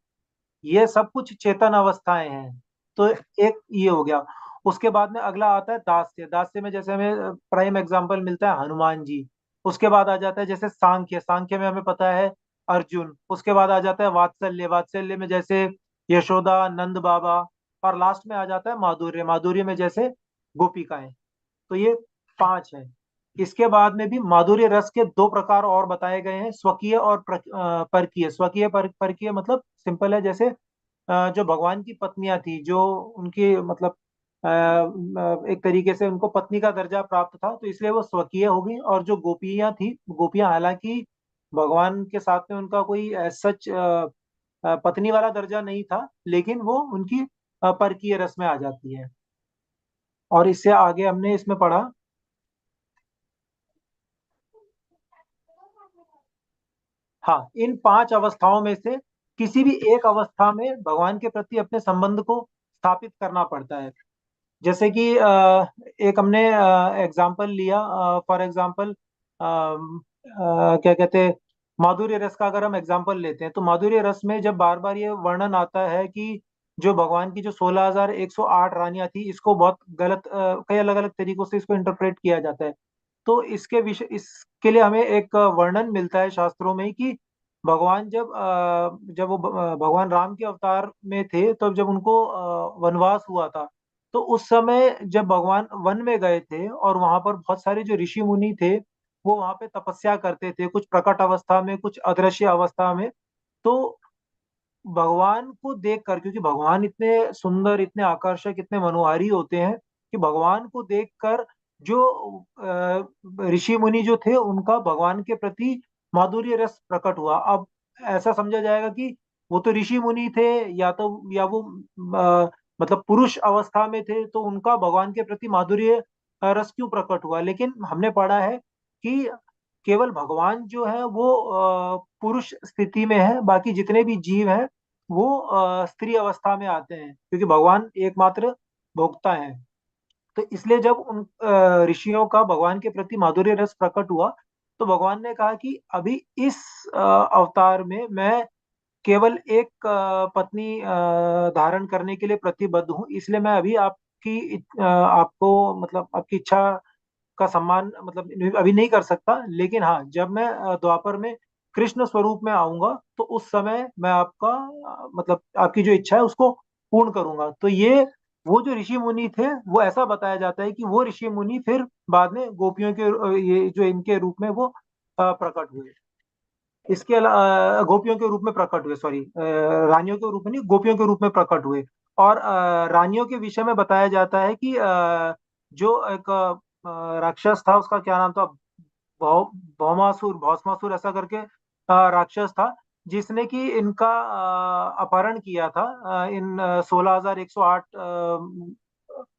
ये सब कुछ चेतन अवस्थाएं हैं। तो एक ये हो गया। उसके बाद में अगला आता है दास्य। दास्य में जैसे हमें प्राइम एग्जांपल मिलता है हनुमान जी। उसके बाद आ जाता है जैसे सांख्य, सांख्य में हमें पता है अर्जुन। उसके बाद आ जाता है वात्सल्य, वात्सल्य में जैसे यशोदा, नंद बाबा। और लास्ट में आ जाता है माधुर्य, माधुर्य में जैसे गोपिकाएं। तो ये 5 है। इसके बाद में भी माधुर्य रस के 2 प्रकार और बताए गए हैं, स्वकीय और परकीय। स्वकीय परकीय मतलब सिंपल है, जैसे जो भगवान की पत्नियां थी, जो उनकी मतलब एक तरीके से उनको पत्नी का दर्जा प्राप्त था, तो इसलिए वो स्वकीय हो गई। और जो गोपियां थी, गोपियां हालांकि भगवान के साथ में उनका कोई सच पत्नी वाला दर्जा नहीं था, लेकिन वो उनकी परकीय रस में आ जाती है। और इससे आगे हमने इसमें पढ़ा, हाँ, इन 5 अवस्थाओं में से किसी भी एक अवस्था में भगवान के प्रति अपने संबंध को स्थापित करना पड़ता है। जैसे कि एक हमने एग्जाम्पल लिया, फॉर एग्जाम्पल क्या कहते हैं, माधुर्य रस का अगर हम एग्जाम्पल लेते हैं तो माधुर्य रस में जब बार बार ये वर्णन आता है कि जो भगवान की जो 16,108 रानियां थी, इसको बहुत गलत कई अलग अलग तरीकों से इसको इंटरप्रेट किया जाता है। तो इसके विषय इसके लिए हमें एक वर्णन मिलता है शास्त्रों में कि भगवान जब वो भगवान राम के अवतार में थे, तब जब उनको वनवास हुआ था, तो उस समय जब भगवान वन में गए थे और वहां पर बहुत सारे जो ऋषि मुनि थे वो वहां पे तपस्या करते थे, कुछ प्रकट अवस्था में, कुछ अदृश्य अवस्था में। तो भगवान को देखकर, क्योंकि भगवान इतने सुंदर, इतने आकर्षक, इतने मनोहारी होते हैं कि भगवान को देखकर जो ऋषि मुनि जो थे उनका भगवान के प्रति माधुर्य रस प्रकट हुआ। अब ऐसा समझा जाएगा कि वो तो ऋषि मुनि थे, या वो मतलब पुरुष अवस्था में थे, तो उनका भगवान के प्रति माधुर्य रस क्यों प्रकट हुआ। लेकिन हमने पढ़ा है कि केवल भगवान जो है वो पुरुष स्थिति में है, बाकी जितने भी जीव हैं वो स्त्री अवस्था में आते हैं, क्योंकि भगवान एकमात्र भोक्ता है। तो इसलिए जब उन ऋषियों का भगवान के प्रति माधुर्य रस प्रकट हुआ, तो भगवान ने कहा कि अभी इस अवतार में मैं केवल एक पत्नी धारण करने के लिए प्रतिबद्ध हूँ, इसलिए मैं अभी आपको मतलब आपकी इच्छा का सम्मान मतलब अभी नहीं कर सकता। लेकिन हाँ, जब मैं द्वापर में कृष्ण स्वरूप में आऊंगा तो उस समय मैं आपका मतलब आपकी जो इच्छा है उसको पूर्ण करूंगा। तो ये वो जो ऋषि मुनि थे, वो ऐसा बताया जाता है कि वो ऋषि मुनि फिर बाद में गोपियों के ये जो इनके रूप में वो प्रकट हुए। इसके अलावा गोपियों के रूप में प्रकट हुए, सॉरी, रानियों के रूप में नहीं, गोपियों के रूप में प्रकट हुए। और रानियों के विषय में बताया जाता है कि जो एक राक्षस था, उसका क्या नाम था, भौमासुर ऐसा करके राक्षस था, जिसने कि इनका अपहरण किया था, इन 16,108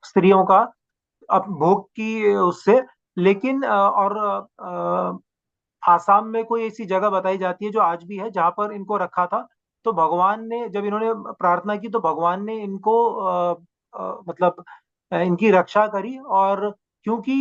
स्त्रियों का भोग की उससे। लेकिन आसाम में कोई ऐसी जगह बताई जाती है जो आज भी है, जहां पर इनको रखा था। तो भगवान ने, जब इन्होंने प्रार्थना की, तो भगवान ने इनको मतलब इनकी रक्षा करी। और क्योंकि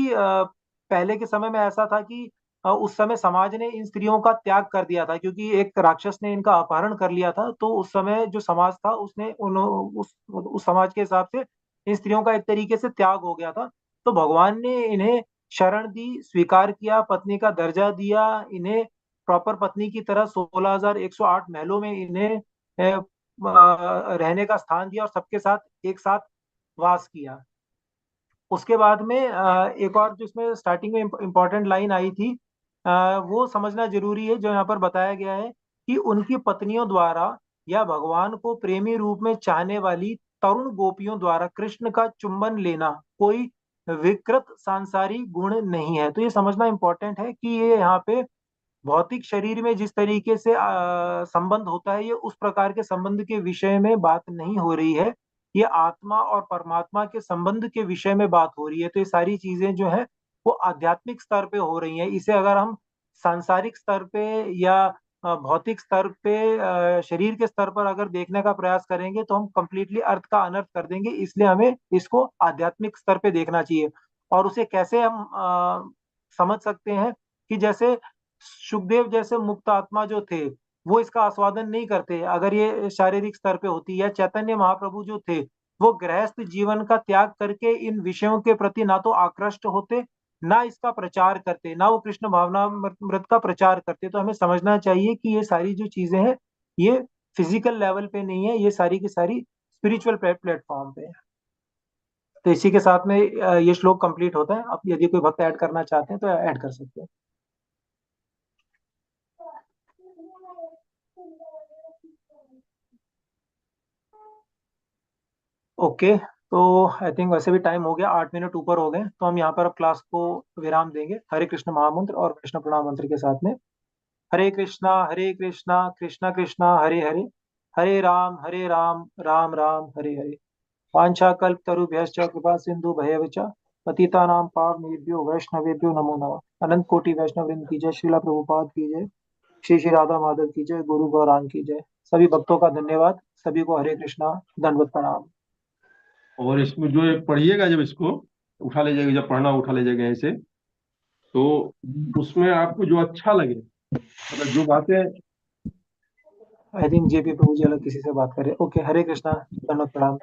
पहले के समय में ऐसा था कि उस समय समाज ने इन स्त्रियों का त्याग कर दिया था, क्योंकि एक राक्षस ने इनका अपहरण कर लिया था। तो उस समय जो समाज था, उसने उस समाज के हिसाब से इन स्त्रियों का एक तरीके से त्याग हो गया था। तो भगवान ने इन्हें शरण दी, स्वीकार किया, पत्नी का दर्जा दिया, इन्हें प्रॉपर पत्नी की तरह 16,108 महलों में इन्हें रहने का स्थान दिया और सबके साथ एक साथ वास किया। उसके बाद में एक और जिसमें स्टार्टिंग में इम्पोर्टेंट लाइन आई थी, वो समझना जरूरी है, जो यहाँ पर बताया गया है कि उनकी पत्नियों द्वारा या भगवान को प्रेमी रूप में चाहने वाली तरुण गोपियों द्वारा कृष्ण का चुंबन लेना कोई विकृत सांसारिक गुण नहीं है। तो ये समझना इम्पोर्टेंट है कि ये यहाँ पे भौतिक शरीर में जिस तरीके से संबंध होता है, ये उस प्रकार के संबंध के विषय में बात नहीं हो रही है। ये आत्मा और परमात्मा के संबंध के विषय में बात हो रही है। तो ये सारी चीजें जो है वो आध्यात्मिक स्तर पे हो रही हैं। इसे अगर हम सांसारिक स्तर पे या भौतिक स्तर पे, शरीर के स्तर पर अगर देखने का प्रयास करेंगे, तो हम कंप्लीटली अर्थ का अनर्थ कर देंगे। इसलिए हमें इसको आध्यात्मिक स्तर पे देखना चाहिए। और उसे कैसे हम समझ सकते हैं कि जैसे सुखदेव जैसे मुक्त आत्मा जो थे, वो इसका आस्वादन नहीं करते अगर ये शारीरिक स्तर पे होती, या चैतन्य महाप्रभु जो थे, वो गृहस्थ जीवन का त्याग करके इन विषयों के प्रति ना तो आकृष्ट होते, ना इसका प्रचार करते, ना वो कृष्ण भावनामृत का प्रचार करते। तो हमें समझना चाहिए कि ये सारी जो चीजें हैं, ये फिजिकल लेवल पे नहीं है, ये सारी की सारी स्पिरिचुअल प्लेटफॉर्म पे है। तो इसी के साथ में ये श्लोक कंप्लीट होता है। अब यदि कोई भक्त ऐड करना चाहते हैं तो ऐड कर सकते हैं। ओके, तो आई थिंक वैसे भी टाइम हो गया, 8 मिनट ऊपर हो गए, तो हम यहाँ पर अब क्लास को विराम देंगे हरे कृष्ण महामंत्र और कृष्ण प्रणाम मंत्र के साथ में। हरे कृष्णा कृष्णा कृष्णा हरे हरे, हरे राम राम राम हरे हरे। वाञ्छा कल्पतरुभ्यश्च कृपा सिंधु भयवच पतितानां पावनेभ्यो वैष्णवेभ्यो नमो नमः। अनंत कोटि वैष्णव वृंद की जय, श्रीला प्रभुपाद की जय, श्री श्री राधा माधव की जय, गुरु गौरांग की जय। सभी भक्तों का धन्यवाद, सभी को हरे कृष्णा, दंडवत प्रणाम। और इसमें जो एक पढ़िएगा, जब इसको उठा ले जाएगा, जब पढ़ना उठा ले जाएगा ऐसे, तो उसमें आपको जो अच्छा लगे, मतलब जो बातें, आई थिंक जेपी प्रभु जी अलग किसी से बात करें। ओके, हरे कृष्णा, दंडवत प्रणाम।